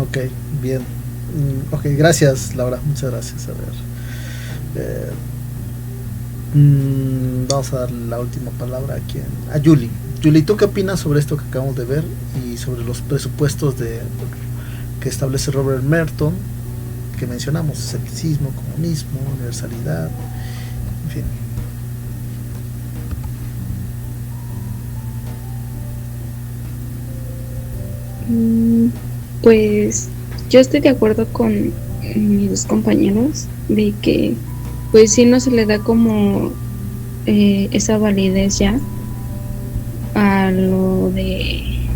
Ok, bien. Ok, gracias, Laura, muchas gracias. A ver, vamos a dar la última palabra a Yuli. Yuli, ¿tú qué opinas sobre esto que acabamos de ver y sobre los presupuestos que establece Robert Merton que mencionamos, escepticismo, comunismo, universalidad, en fin. Pues yo estoy de acuerdo con mis dos compañeros de que pues sí no se le da como esa validez ya a lo de...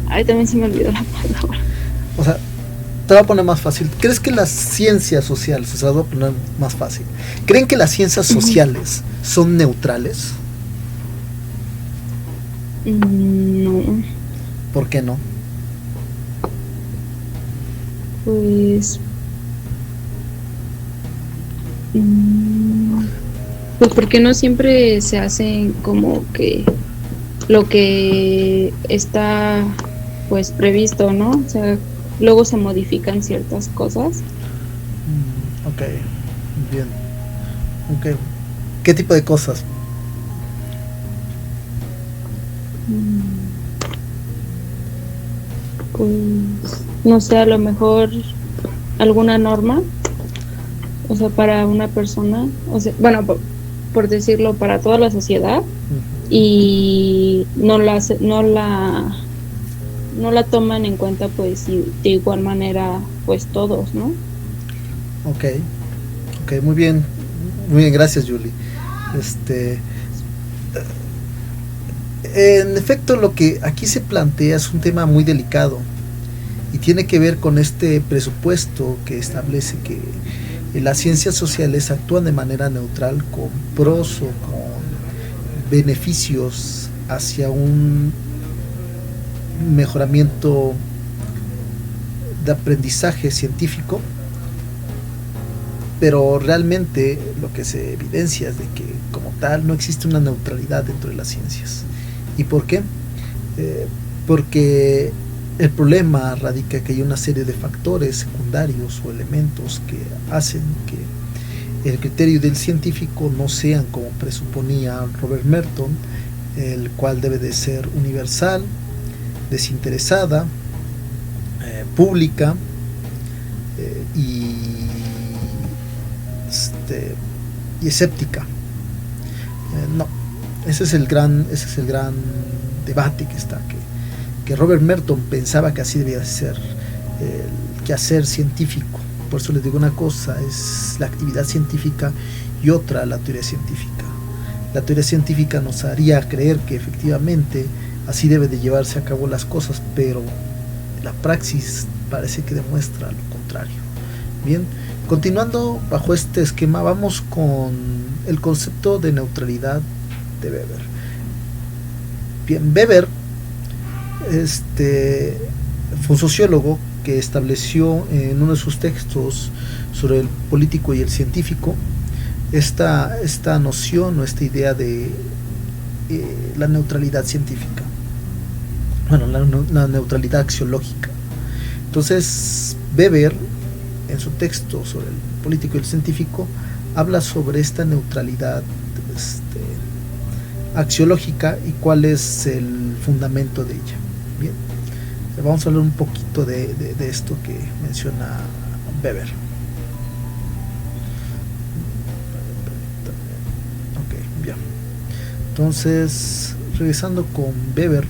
Ay, también se me olvidó la palabra. O sea, te voy a poner más fácil. ¿Crees que las ciencias sociales, o sea, voy a poner más fácil, ¿creen que las ciencias sociales son neutrales? No. ¿Por qué no? Pues pues porque no siempre se hacen como que lo que está pues previsto, ¿no? O sea, luego se modifican ciertas cosas. Ok, bien. Okay. ¿Qué tipo de cosas? Pues no sé, a lo mejor alguna norma, o sea, para una persona, o sea, bueno, por decirlo, para toda la sociedad, y no la toman en cuenta pues de igual manera pues todos, ¿no? Ok, muy bien, gracias, Julie. En efecto, lo que aquí se plantea es un tema muy delicado y tiene que ver con este presupuesto que establece que las ciencias sociales actúan de manera neutral, con pros o con beneficios hacia un mejoramiento de aprendizaje científico, pero realmente lo que se evidencia es de que como tal no existe una neutralidad dentro de las ciencias. ¿Y por qué? Porque el problema radica que hay una serie de factores secundarios o elementos que hacen que el criterio del científico no sean como presuponía Robert Merton, el cual debe de ser universal, desinteresada, pública y escéptica. No, ese es el gran debate que está, que Robert Merton pensaba que así debía ser el quehacer científico. Por eso les digo, una cosa es la actividad científica y otra la teoría científica. La teoría científica nos haría creer que efectivamente así debe de llevarse a cabo las cosas, pero la praxis parece que demuestra lo contrario. Bien, continuando bajo este esquema, vamos con el concepto de neutralidad de Weber. Bien, Weber fue un sociólogo que estableció en uno de sus textos sobre el político y el científico esta noción o esta idea de la neutralidad científica, bueno, la neutralidad axiológica. Entonces Weber, en su texto sobre el político y el científico, habla sobre esta neutralidad axiológica y cuál es el fundamento de ella. Bien, vamos a hablar un poquito de esto que menciona Weber. Ok, bien. Entonces, regresando con Weber,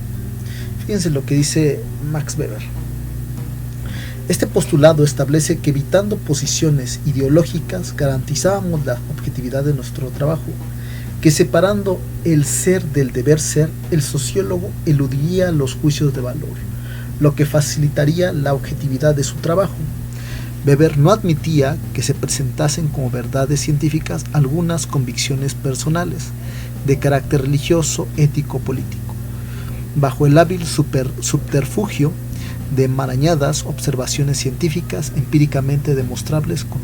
fíjense lo que dice Max Weber. Este postulado establece que evitando posiciones ideológicas garantizábamos la objetividad de nuestro trabajo, que separando el ser del deber ser, el sociólogo eludiría los juicios de valor, lo que facilitaría la objetividad de su trabajo. Weber no admitía que se presentasen como verdades científicas algunas convicciones personales, de carácter religioso, ético, político, bajo el hábil subterfugio de enmarañadas observaciones científicas empíricamente demostrables con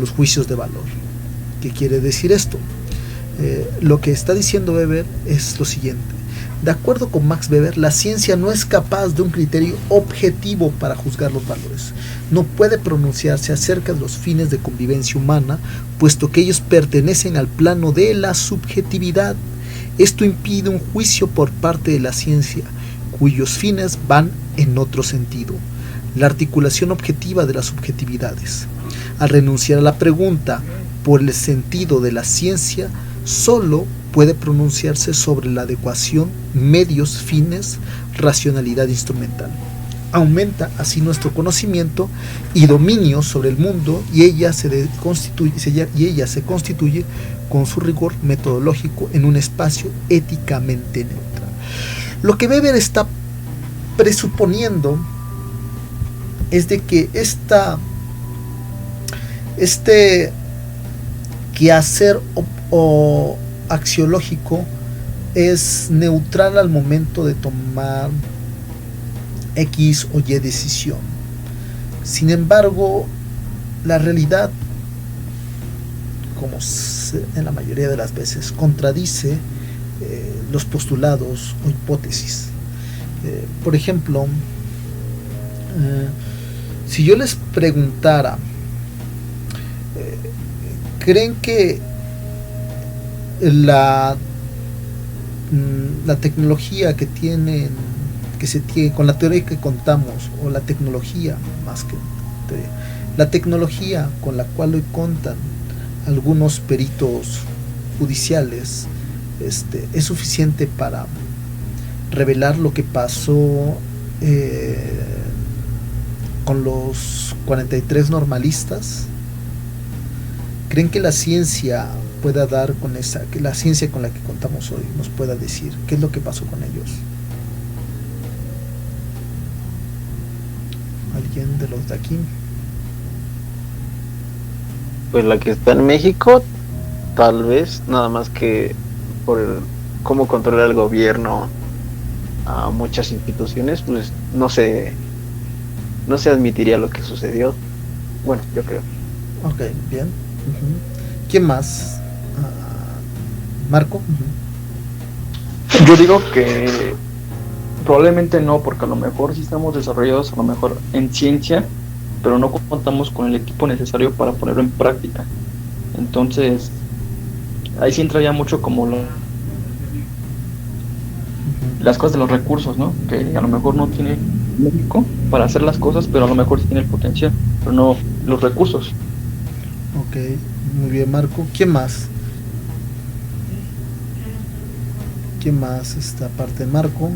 los juicios de valor. ¿Qué quiere decir esto? Lo que está diciendo Weber es lo siguiente: de acuerdo con Max Weber, la ciencia no es capaz de un criterio objetivo para juzgar los valores, no puede pronunciarse acerca de los fines de convivencia humana, puesto que ellos pertenecen al plano de la subjetividad. Esto impide un juicio por parte de la ciencia, cuyos fines van en otro sentido. la articulación objetiva de las subjetividades. Al renunciar a la pregunta por el sentido de la ciencia, solo puede pronunciarse sobre la adecuación, medios, fines, racionalidad instrumental. Aumenta así nuestro conocimiento y dominio sobre el mundo, y ella se constituye con su rigor metodológico en un espacio éticamente neutral. Lo que Weber está presuponiendo es de que este quehacer o axiológico es neutral al momento de tomar X o Y decisión. Sin embargo, la realidad, como en la mayoría de las veces, contradice los postulados o hipótesis. Por ejemplo, si yo les preguntara, ¿creen que la tecnología que se tiene, con la teoría que contamos, o la tecnología más que teoría, la tecnología con la cual hoy contan algunos peritos judiciales, es suficiente para revelar lo que pasó con los 43 normalistas? ¿Creen que la ciencia pueda dar que la ciencia con la que contamos hoy nos pueda decir qué es lo que pasó con ellos? ¿Alguien de los de aquí? Pues la que está en México, tal vez, nada más que por cómo controla el gobierno a muchas instituciones, pues no se admitiría lo que sucedió. Bueno, yo creo. Ok, bien. ¿Quién más? Marco. Yo digo que probablemente no, porque a lo mejor sí estamos desarrollados a lo mejor en ciencia, pero no contamos con el equipo necesario para ponerlo en práctica. Entonces ahí sí entraría mucho como las cosas de los recursos, ¿no? Que a lo mejor no tiene México para hacer las cosas, pero a lo mejor sí tiene el potencial, pero no los recursos. Ok, muy bien, Marco. ¿Quién más? ¿Quién más está aparte de Marco?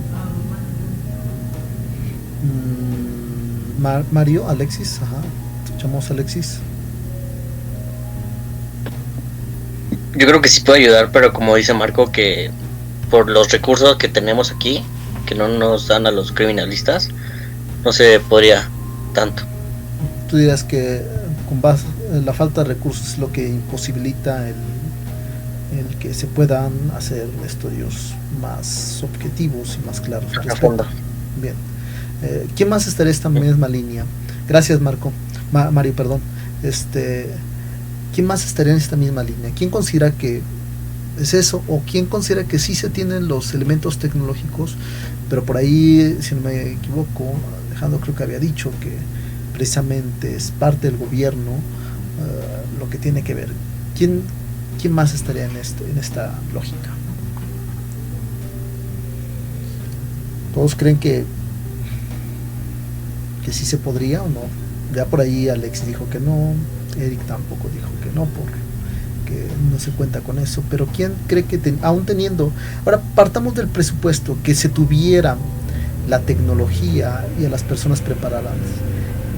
Mario, Alexis, ajá. Escuchamos a Alexis. Yo creo que sí puede ayudar, pero como dice Marco, que por los recursos que tenemos aquí, que no nos dan a los criminalistas, no se podría tanto. Tú dirás que con base la falta de recursos es lo que imposibilita el que se puedan hacer estudios más objetivos y más claros. Bien. ¿Quién más estaría en esta misma línea? Gracias, Marco. Mario, perdón. ¿Quién más estaría en esta misma línea? ¿Quién considera que es eso? ¿O quién considera que sí se tienen los elementos tecnológicos, pero por ahí, si no me equivoco, Alejandro creo que había dicho que precisamente es parte del gobierno lo que tiene que ver? ¿Quién más estaría en esta lógica? ¿Todos creen que sí se podría o no? Ya por ahí Alex dijo que no, Eric tampoco dijo que no, porque no se cuenta con eso. Pero ¿quién cree que aún teniendo, ahora partamos del presupuesto que se tuviera la tecnología y a las personas preparadas,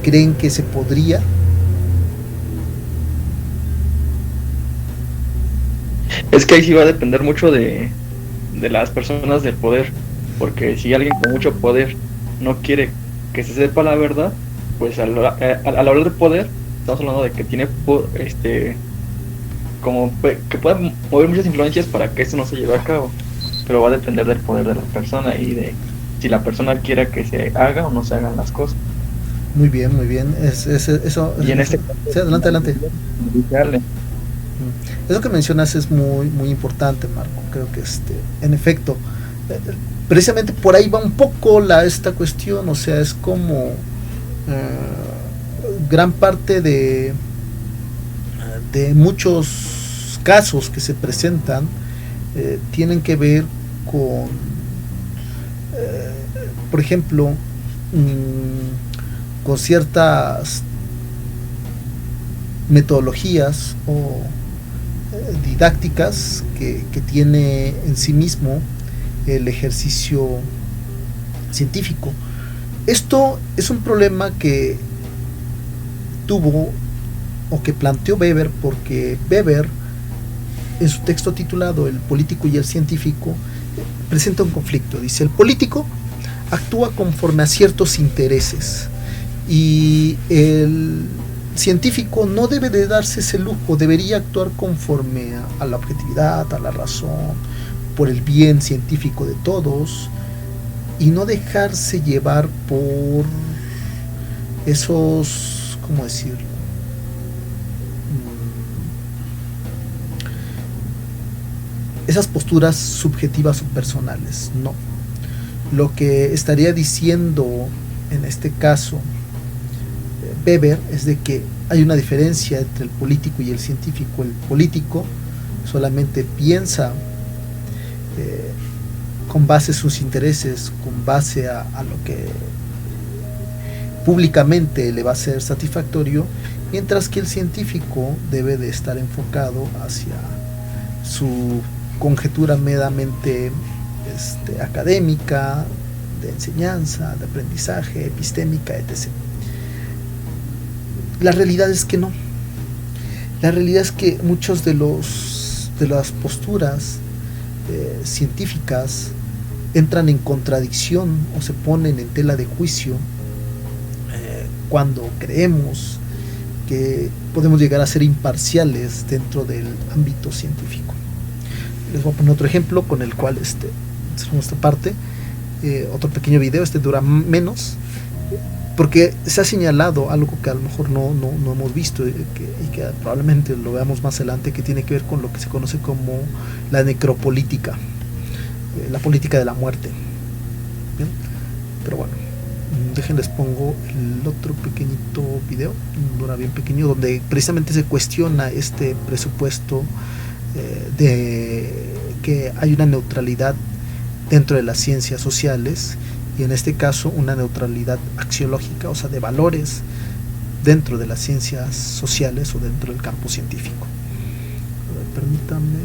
creen que se podría? Es que ahí sí va a depender mucho de las personas del poder, porque si alguien con mucho poder no quiere que se sepa la verdad, pues al hablar de poder estamos hablando de que tiene como que puede mover muchas influencias para que esto no se lleve a cabo, pero va a depender del poder de la persona y de si la persona quiera que se haga o no se hagan las cosas. Muy bien, muy bien. Eso. Y en este sí, adelante. Eso que mencionas es muy muy importante, Marco. Creo que en efecto, precisamente por ahí va un poco esta cuestión. O sea, es como gran parte de muchos casos que se presentan tienen que ver con por ejemplo con ciertas metodologías o didácticas que tiene en sí mismo el ejercicio científico. Esto es un problema que tuvo o que planteó Weber, porque Weber, en su texto titulado El político y el científico, presenta un conflicto. Dice: el político actúa conforme a ciertos intereses y el científico no debe de darse ese lujo, debería actuar conforme a la objetividad, a la razón, por el bien científico de todos, y no dejarse llevar por esos, ¿cómo decirlo? Esas posturas subjetivas o personales. No. Lo que estaría diciendo en este caso Weber es de que hay una diferencia entre el político y el científico. El político solamente piensa con base a sus intereses, con base a lo que públicamente le va a ser satisfactorio, mientras que el científico debe de estar enfocado hacia su conjetura meramente académica, de enseñanza, de aprendizaje, epistémica, etc. La realidad es que no. La realidad es que muchos de las posturas científicas entran en contradicción o se ponen en tela de juicio cuando creemos que podemos llegar a ser imparciales dentro del ámbito científico. Les voy a poner otro ejemplo con el cual cerramos esta parte. Otro pequeño video, dura menos, porque se ha señalado algo que a lo mejor no hemos visto y que probablemente lo veamos más adelante, que tiene que ver con lo que se conoce como la necropolítica, la política de la muerte. ¿Bien? Pero bueno, déjenles pongo el otro pequeñito video, dura bien pequeño, donde precisamente se cuestiona este presupuesto de que hay una neutralidad dentro de las ciencias sociales, y en este caso una neutralidad axiológica, o sea, de valores dentro de las ciencias sociales o dentro del campo científico. A ver, permítanme.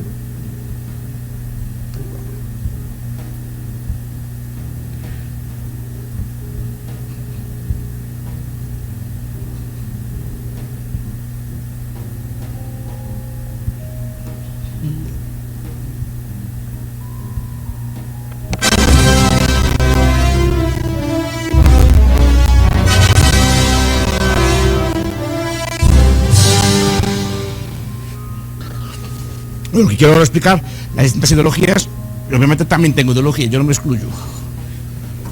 Bueno, que quiero explicar las distintas ideologías, y obviamente también tengo ideología, yo no me excluyo.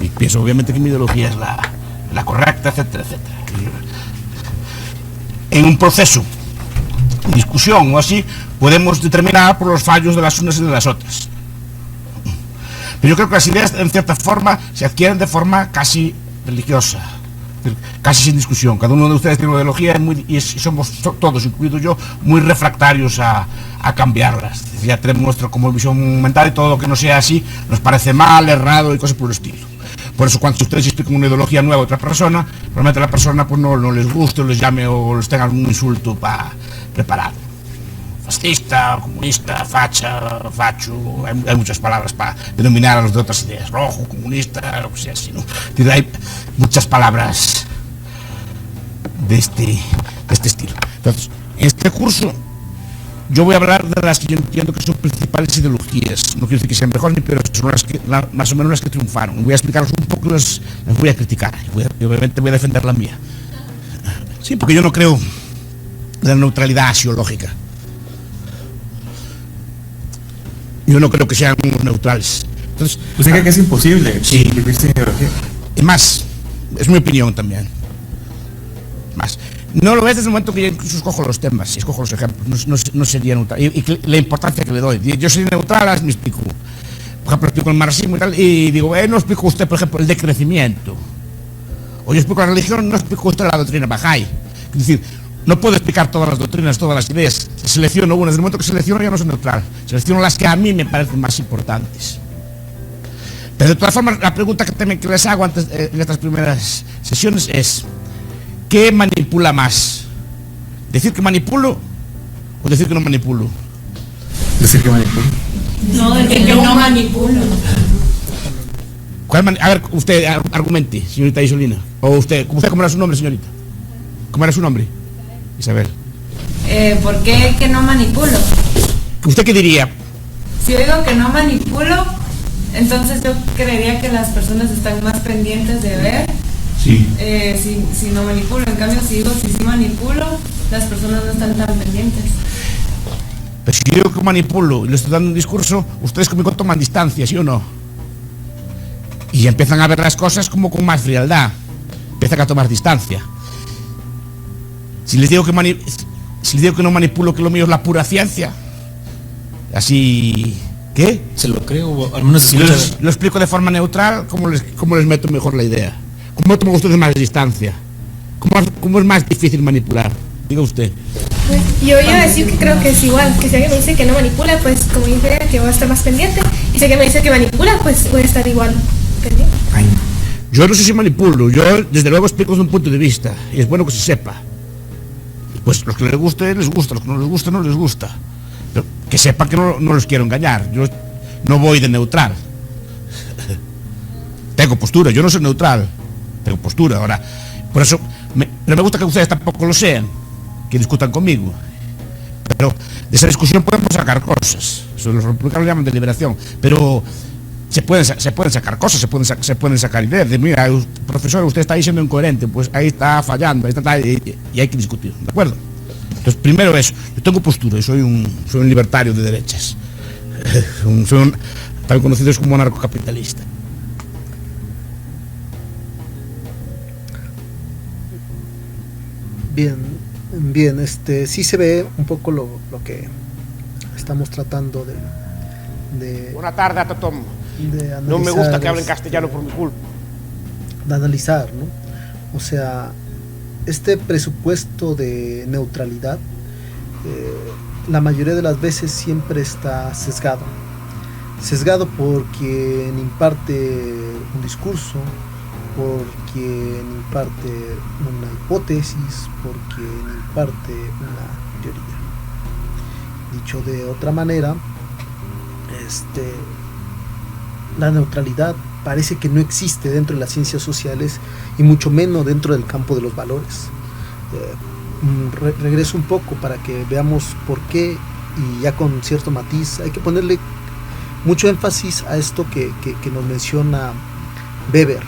Y pienso obviamente que mi ideología es la correcta, etcétera, etcétera. En un proceso de discusión o así, podemos determinar por los fallos de las unas y de las otras. Pero yo creo que las ideas, en cierta forma, se adquieren de forma casi religiosa, casi sin discusión. Cada uno de ustedes tiene una ideología y somos todos, incluido yo, muy refractarios a cambiarlas. Ya tenemos nuestra como visión mental, y todo lo que no sea así nos parece mal, errado y cosas por el estilo. Por eso cuando ustedes explican una ideología nueva a otra persona, probablemente la persona pues no les guste o les llame o les tenga algún insulto preparado. Fascista, comunista, facha, facho, hay muchas palabras para denominar a los de otras ideas, rojo, comunista, lo que sea así, ¿no? Hay muchas palabras de este estilo. Entonces, en este curso yo voy a hablar de las que yo entiendo que son principales ideologías. No quiero decir que sean mejores ni peores, son las que, más o menos las que triunfaron. Voy a explicaros un poco y las voy a criticar. Y obviamente voy a defender la mía. Sí, porque yo no creo en la neutralidad axiológica. Yo no creo que sean neutrales. Entonces, ¿usted cree que es imposible? Sí. Vivir sin ideología. Y más, es mi opinión también. Más. No lo ves desde el momento que yo incluso escojo los temas y escojo los ejemplos. No sería neutral. Y la importancia que le doy. Yo soy neutral, me explico. Por ejemplo, explico el marxismo y tal, y digo, no explico usted, por ejemplo, el decrecimiento. O yo explico la religión, no explico usted la doctrina Bahá'í. Es decir, no puedo explicar todas las doctrinas, todas las ideas. Selecciono una. Desde el momento que selecciono ya no soy neutral. Selecciono las que a mí me parecen más importantes. Pero de todas formas, la pregunta que también les hago antes en estas primeras sesiones es: ¿qué manipula más? ¿Decir que manipulo o decir que no manipulo? Decir que manipulo. No, de que no manipulo. A ver, usted argumente, señorita Isolina. O usted, ¿cómo era su nombre, señorita? ¿Cómo era su nombre? Isabel. ¿Por qué que no manipulo? ¿Usted qué diría? Si oigo que no manipulo, entonces yo creería que las personas están más pendientes de ver. Sí. Si no manipulo. En cambio, si digo si sí manipulo, las personas no están tan pendientes. Pero si yo digo que manipulo y le estoy dando un discurso, ustedes conmigo toman distancia, ¿sí o no? Y empiezan a ver las cosas como con más frialdad. Empiezan a tomar distancia. Si les digo que no manipulo, que lo mío es la pura ciencia, así... ¿Qué? Se lo creo, al menos si lo explico de forma neutral, ¿cómo les meto mejor la idea? ¿Cómo toman ustedes más distancia? ¿Cómo es más difícil manipular? Diga usted. Pues yo iba a decir que creo que es igual, que si alguien me dice que no manipula, pues como yo creo que voy a estar más pendiente, y si alguien me dice que manipula, pues voy a estar igual pendiente. Ay, yo no sé si manipulo, yo desde luego explico desde un punto de vista, y es bueno que se sepa. Pues los que les guste, les gusta, los que no les gusta, no les gusta. Pero que sepan que no los quiero engañar, yo no voy de neutral. Tengo postura, yo no soy neutral, tengo postura. Ahora, por eso, pero me gusta que ustedes tampoco lo sean, que discutan conmigo. Pero de esa discusión podemos sacar cosas. Eso los republicanos llaman deliberación. Pero se pueden sacar cosas, se pueden sacar ideas. De, mira, profesor, usted está ahí siendo incoherente, pues ahí está fallando, y hay que discutir, ¿de acuerdo? Entonces, primero eso, yo tengo postura, soy un libertario de derechas. También conocido como anarcocapitalista. Bien, sí se ve un poco lo que estamos tratando de Buena tarde a Totom. No me gusta que hablen castellano por mi culpa. De analizar, ¿no? O sea, este presupuesto de neutralidad, la mayoría de las veces siempre está sesgado por quien imparte un discurso, por quien imparte una hipótesis, por quien imparte una teoría. Dicho de otra manera, la neutralidad parece que no existe dentro de las ciencias sociales y mucho menos dentro del campo de los valores. Regreso un poco para que veamos por qué, y ya con cierto matiz hay que ponerle mucho énfasis a esto que nos menciona Weber.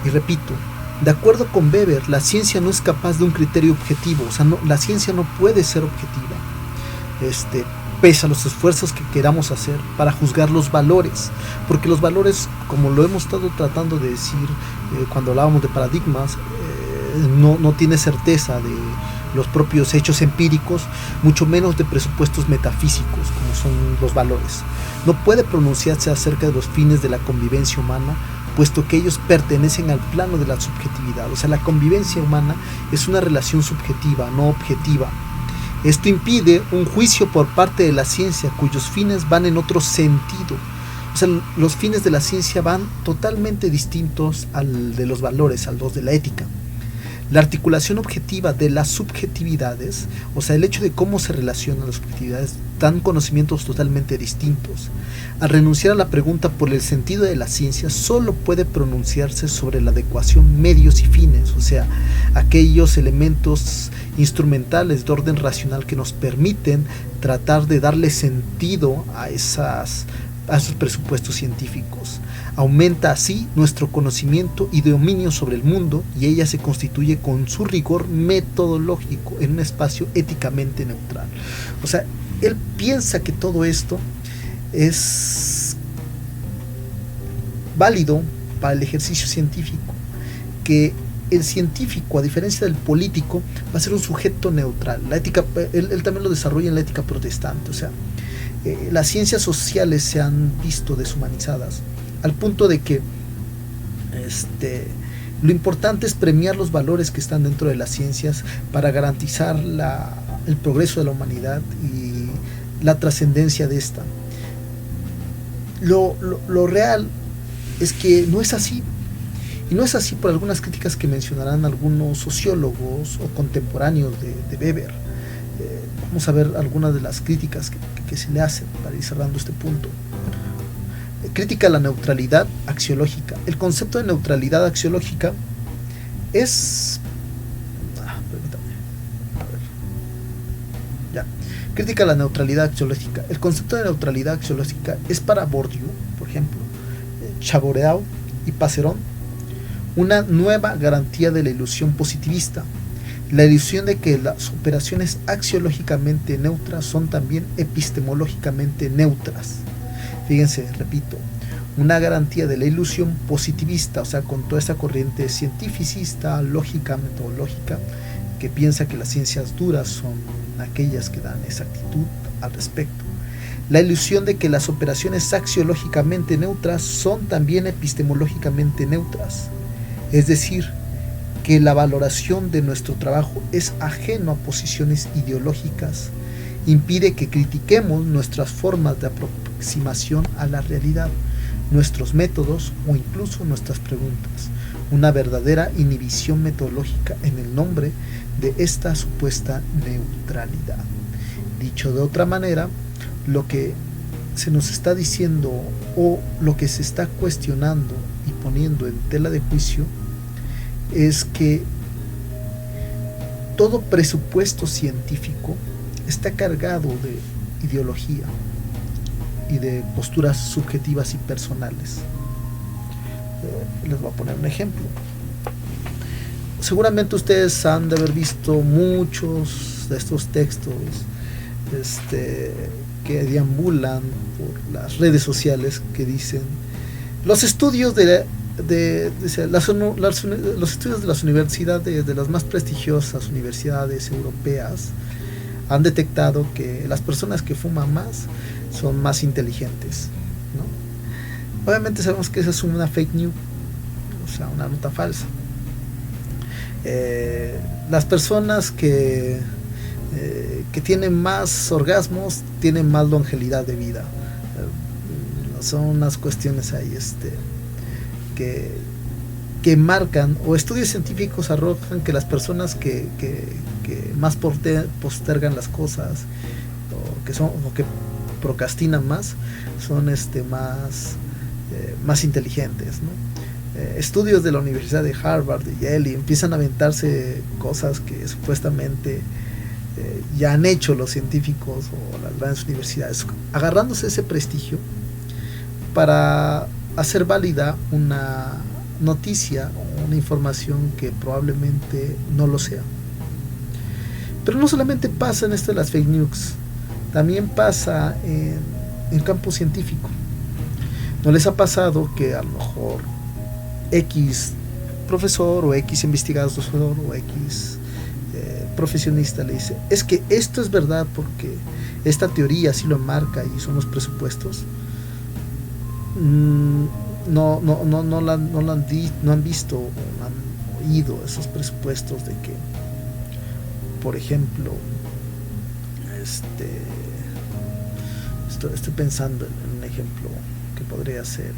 Y repito, de acuerdo con Weber, la ciencia no es capaz de un criterio objetivo, o sea, la ciencia no puede ser objetiva, pese a los esfuerzos que queramos hacer para juzgar los valores, porque los valores, como lo hemos estado tratando de decir cuando hablábamos de paradigmas, no tiene certeza de los propios hechos empíricos, mucho menos de presupuestos metafísicos como son los valores. No puede pronunciarse acerca de los fines de la convivencia humana, puesto que ellos pertenecen al plano de la subjetividad. O sea, la convivencia humana es una relación subjetiva, no objetiva. Esto impide un juicio por parte de la ciencia cuyos fines van en otro sentido. O sea, los fines de la ciencia van totalmente distintos al de los valores, al de la ética. La articulación objetiva de las subjetividades, o sea, el hecho de cómo se relacionan las subjetividades, dan conocimientos totalmente distintos. Al renunciar a la pregunta por el sentido de la ciencia, solo puede pronunciarse sobre la adecuación medios y fines, o sea, aquellos elementos instrumentales de orden racional que nos permiten tratar de darle sentido a esos presupuestos científicos. Aumenta así nuestro conocimiento y dominio sobre el mundo, y ella se constituye con su rigor metodológico en un espacio éticamente neutral. O sea, él piensa que todo esto es válido para el ejercicio científico, que el científico, a diferencia del político, va a ser un sujeto neutral. La ética, él también lo desarrolla en la ética protestante. O sea, las ciencias sociales se han visto deshumanizadas al punto de que lo importante es premiar los valores que están dentro de las ciencias para garantizar el progreso de la humanidad y la trascendencia de esta. Lo real es que no es así, Y no es así por algunas críticas que mencionarán algunos sociólogos o contemporáneos de Weber. Vamos a ver algunas de las críticas que se le hacen para ir cerrando este punto. Crítica a la neutralidad axiológica. El concepto de neutralidad axiológica es... permítame. A ver. Ya. Crítica a la neutralidad axiológica. El concepto de neutralidad axiológica es para Bourdieu, por ejemplo, Chaboreau y Passeron, una nueva garantía de la ilusión positivista. La ilusión de que las operaciones axiológicamente neutras son también epistemológicamente neutras. Fíjense, repito, una garantía de la ilusión positivista, o sea, con toda esta corriente cientificista, lógica, metodológica, que piensa que las ciencias duras son aquellas que dan exactitud al respecto. La ilusión de que las operaciones axiológicamente neutras son también epistemológicamente neutras, es decir, que la valoración de nuestro trabajo es ajeno a posiciones ideológicas, impide que critiquemos nuestras formas de aproximación a la realidad, nuestros métodos o incluso nuestras preguntas, una verdadera inhibición metodológica en el nombre de esta supuesta neutralidad. Dicho de otra manera, lo que se nos está diciendo o lo que se está cuestionando y poniendo en tela de juicio es que todo presupuesto científico está cargado de ideología y de posturas subjetivas y personales. Les voy a poner un ejemplo. Seguramente ustedes han de haber visto muchos de estos textos que deambulan por las redes sociales que dicen los estudios los estudios de las universidades, de las más prestigiosas universidades europeas, han detectado que las personas que fuman más son más inteligentes, ¿no? Obviamente sabemos que esa es una fake news, o sea, una nota falsa. Las personas que tienen más orgasmos tienen más longevidad de vida. Son unas cuestiones ahí que marcan, o estudios científicos arrojan que las personas que más postergan las cosas o que procrastinan más son más inteligentes, ¿no? Estudios de la Universidad de Harvard, de Yale, empiezan a aventarse cosas que supuestamente ya han hecho los científicos o las grandes universidades, agarrándose ese prestigio para hacer válida una noticia o una información que probablemente no lo sea. Pero no solamente pasa en esto de las fake news, también pasa en campo científico. ¿No les ha pasado que a lo mejor X profesor o X investigador o X profesionista le dice, es que esto es verdad porque esta teoría así lo marca y son los presupuestos? No han visto o no han oído esos presupuestos de que, por ejemplo, estoy pensando en un ejemplo que podría ser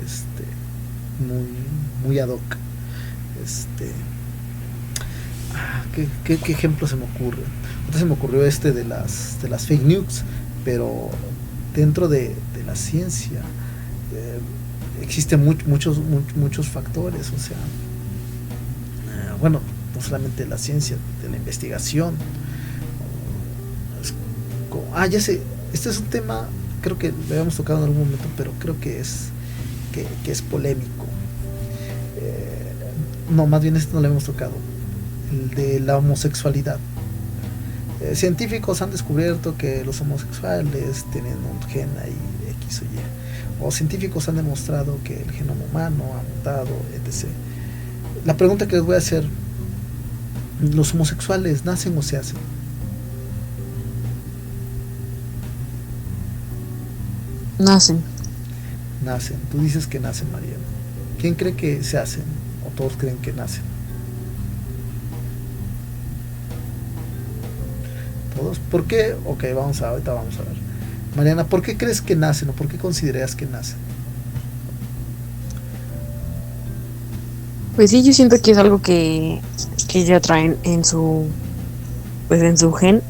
muy ad hoc. ¿Qué ejemplo se me ocurre? Ahorita se me ocurrió de las fake news, pero dentro de la ciencia existen muchos factores, o sea, bueno, no solamente la ciencia, de la investigación. Ya sé, este es un tema, creo que lo habíamos tocado en algún momento, pero creo que es polémico. No, más bien no lo hemos tocado, el de la homosexualidad. Científicos han descubierto que los homosexuales tienen un gen ahí X o Y, o científicos han demostrado que el genoma humano ha mutado, etc. La pregunta que les voy a hacer: ¿los homosexuales nacen o se hacen? Nacen. Tú dices que nacen, Mariana. ¿Quién cree que se hacen? ¿O todos creen que nacen? ¿Todos? ¿Por qué? Ok, ahorita vamos a ver. Mariana, ¿por qué crees que nacen o por qué consideras que nacen? Pues sí, yo siento que es algo que ya traen en su, pues en su gen,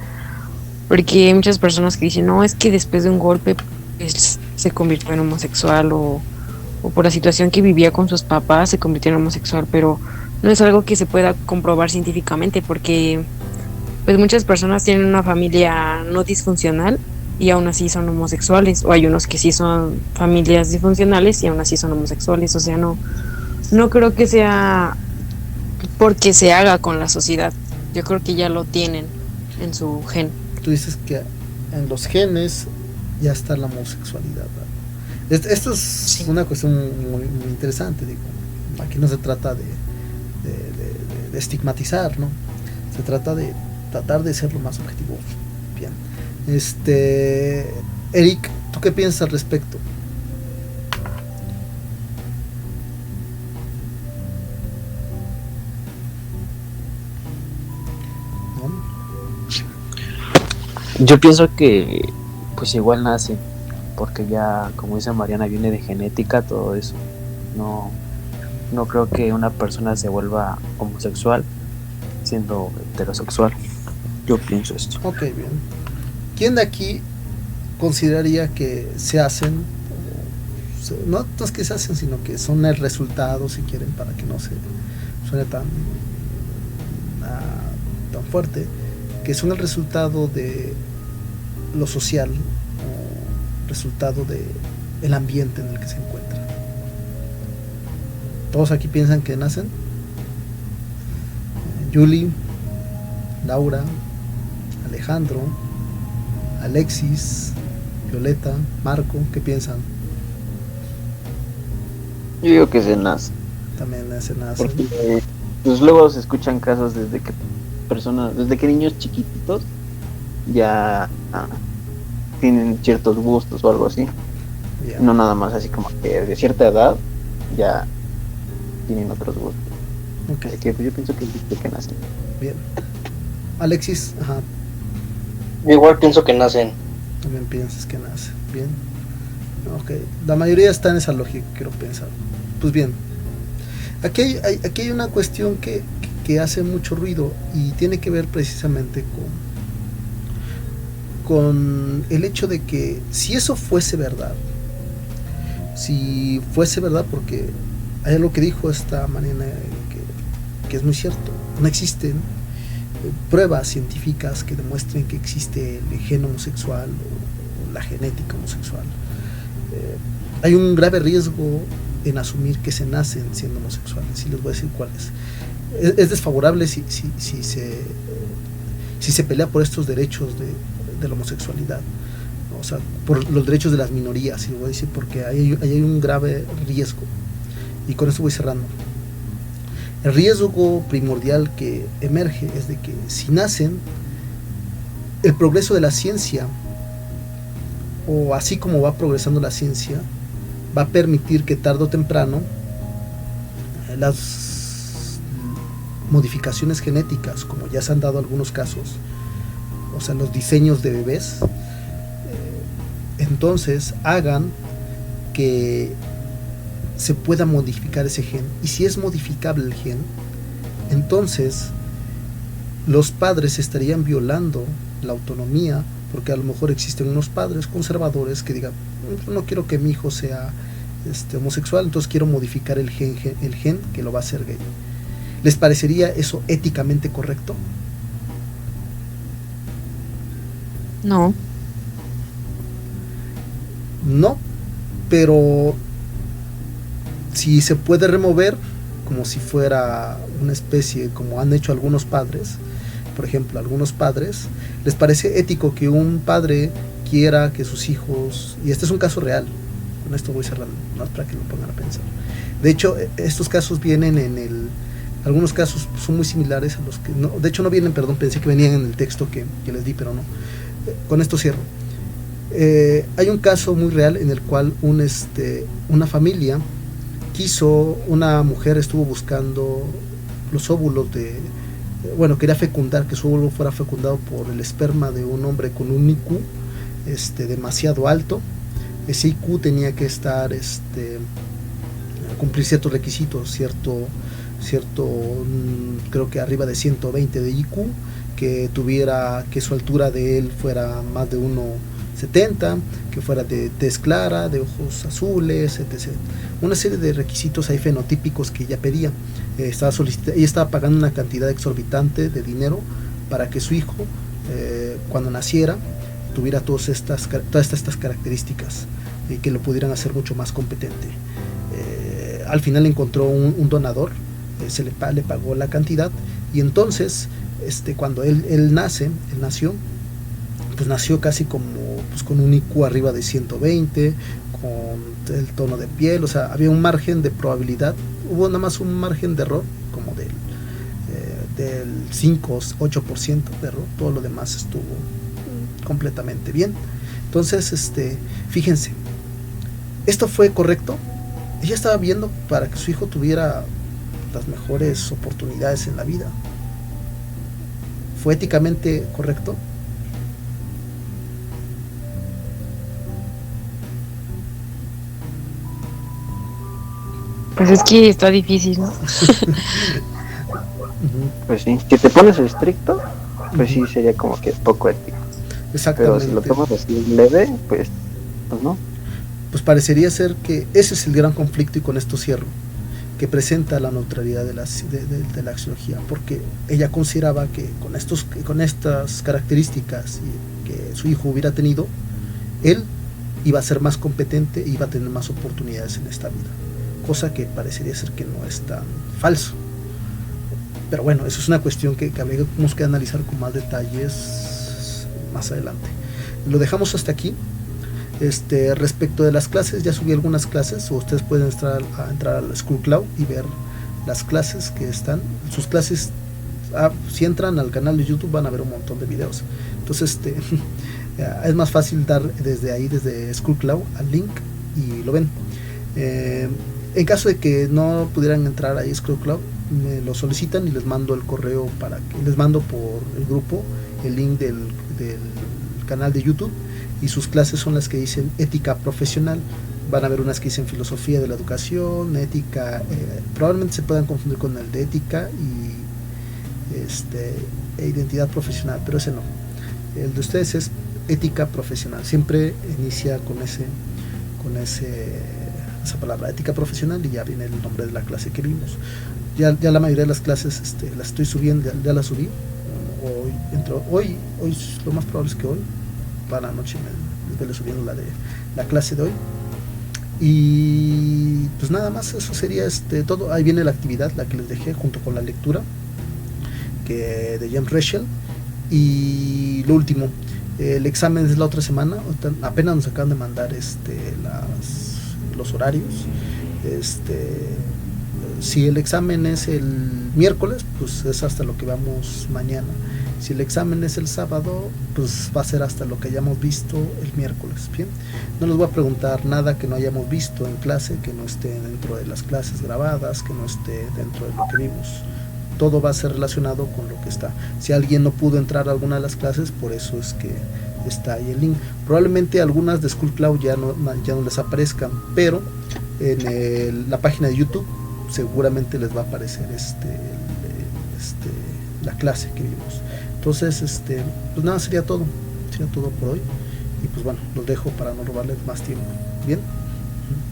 porque hay muchas personas que dicen, no, es que después de un golpe pues, se convirtió en homosexual o por la situación que vivía con sus papás se convirtió en homosexual, pero no es algo que se pueda comprobar científicamente, porque pues muchas personas tienen una familia no disfuncional y aún así son homosexuales, o hay unos que sí son familias disfuncionales y aún así son homosexuales, o sea, no creo que sea porque se haga con la sociedad, yo creo que ya lo tienen en su gen. Tú dices que en los genes ya está la homosexualidad, ¿verdad? Esto es una cuestión muy interesante, digo. Aquí no se trata de estigmatizar, ¿no? Se trata de tratar de ser lo más objetivo. Bien. Eric, ¿tú qué piensas al respecto? Yo pienso que pues igual nace, porque ya, como dice Mariana, viene de genética todo eso. No creo que una persona se vuelva homosexual siendo heterosexual. Yo pienso esto. Ok, bien. ¿Quién de aquí consideraría que se hacen, no es que se hacen, sino que son el resultado, si quieren, para que no se suene tan fuerte, que son el resultado de lo social o resultado de el ambiente en el que se encuentran? ¿Todos aquí piensan que nacen? Julie, Laura, Alejandro, Alexis, Violeta, Marco, ¿qué piensan? Yo digo que se nace. También se nace. Porque pues luego se escuchan casos desde que niños chiquititos ya tienen ciertos gustos o algo así. Yeah. No nada más así como que de cierta edad ya tienen otros gustos. Okay. Así que pues yo pienso que nacen. Bien. Alexis, ajá. Yo igual pienso que nacen. También piensas que nacen. Bien. Ok. La mayoría está en esa lógica, quiero pensar. Pues bien. Aquí hay una cuestión que hace mucho ruido y tiene que ver precisamente con el hecho de que si eso fuese verdad, porque hay algo que dijo esta Mariana que es muy cierto, no existen pruebas científicas que demuestren que existe el gen homosexual o la genética homosexual. Hay un grave riesgo en asumir que se nacen siendo homosexuales, y les voy a decir cuáles. Es desfavorable si se pelea por estos derechos de la homosexualidad, o sea, por los derechos de las minorías, y lo voy a decir porque hay un grave riesgo, y con eso voy cerrando. El riesgo primordial que emerge es de que si nacen, el progreso de la ciencia, o así como va progresando la ciencia, va a permitir que tarde o temprano las modificaciones genéticas, como ya se han dado algunos casos, o sea, los diseños de bebés, entonces hagan que se pueda modificar ese gen. Y si es modificable el gen, entonces los padres estarían violando la autonomía, porque a lo mejor existen unos padres conservadores que digan, no quiero que mi hijo sea homosexual, entonces quiero modificar el gen que lo va a hacer gay. ¿Les parecería eso éticamente correcto? No. No, pero si se puede remover, como si fuera una especie, como han hecho algunos padres, por ejemplo, algunos padres, ¿les parece ético que un padre quiera que sus hijos, y este es un caso real, con esto voy cerrando, no es para que lo pongan a pensar, de hecho estos casos vienen algunos casos son muy similares a los que, no, de hecho no vienen, perdón, pensé que venían en el texto que les di, pero no, con esto cierro. Hay un caso muy real en el cual una familia una mujer estuvo buscando los óvulos quería fecundar, que su óvulo fuera fecundado por el esperma de un hombre con un IQ demasiado alto. Ese IQ tenía que estar cumplir ciertos requisitos, creo que arriba de 120 de IQ, que su altura de él fuera más de 1,70, que fuera de tez clara, de ojos azules, etc. Una serie de requisitos ahí fenotípicos que ella pedía. Ella estaba pagando una cantidad exorbitante de dinero para que su hijo, cuando naciera, tuviera todas estas características y que lo pudieran hacer mucho más competente. Al final encontró un donador, le pagó la cantidad, y entonces cuando él nació, pues nació casi como con un IQ arriba de 120, con el tono de piel, o sea, había un margen de probabilidad, hubo nada más un margen de error como del 5-8% de error, todo lo demás estuvo completamente bien. Entonces, fíjense, esto fue correcto. Ella estaba viendo para que su hijo tuviera las mejores oportunidades en la vida. ¿Fue éticamente correcto? Pues es que está difícil, ¿no? Pues sí, si te pones estricto, pues sí sería como que poco ético. Exactamente. Pero si lo tomas así leve, pues no. Pues parecería ser que ese es el gran conflicto, y con esto cierro, que presenta la neutralidad de la axiología, porque ella consideraba que con estas características que su hijo hubiera tenido, él iba a ser más competente e iba a tener más oportunidades en esta vida, cosa que parecería ser que no es tan falso. Pero bueno, eso es una cuestión que tenemos que analizar con más detalles más adelante. Lo dejamos hasta aquí. Respecto de las clases, ya subí algunas clases, o ustedes pueden entrar al School Cloud y ver las clases que están. Sus clases, si entran al canal de YouTube, van a ver un montón de videos. Entonces es más fácil dar desde ahí, desde School Cloud, al link, y lo ven. En caso de que no pudieran entrar ahí a School Cloud, me lo solicitan y les mando el correo les mando por el grupo el link del canal de YouTube, y sus clases son las que dicen ética profesional. Van a ver unas que dicen filosofía de la educación, ética, probablemente se puedan confundir con el de ética e identidad profesional, pero ese no. El de ustedes es ética profesional, siempre inicia con esa palabra, ética profesional, y ya viene el nombre de la clase que vimos. Ya la mayoría de las clases las estoy subiendo, ya las subí. Hoy lo más probable es que hoy, para la noche, les voy subiendo la clase de hoy. Y pues nada más, eso sería todo. Ahí viene la actividad, la que les dejé, junto con la lectura de James Rachel. Y lo último, el examen es la otra semana. Apenas nos acaban de mandar los horarios. Si el examen es el miércoles, pues es hasta lo que vamos mañana. Si el examen es el sábado, pues va a ser hasta lo que hayamos visto el miércoles. Bien, no les voy a preguntar nada que no hayamos visto en clase, que no esté dentro de las clases grabadas, que no esté dentro de lo que vimos. Todo va a ser relacionado con lo que está. Si alguien no pudo entrar a alguna de las clases, por eso es que está ahí el link. Probablemente algunas de School Cloud ya no les aparezcan, pero en la página de YouTube seguramente les va a aparecer la clase que vimos. Entonces, pues nada, sería todo por hoy, y pues bueno, los dejo para no robarles más tiempo. Bien,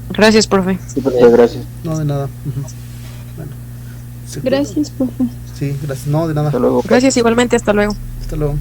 gracias, profe. Sí, gracias. No, de nada. Bueno, gracias, profe. Sí, gracias. No, de nada. Hasta luego. Gracias igualmente, hasta luego. Hasta luego.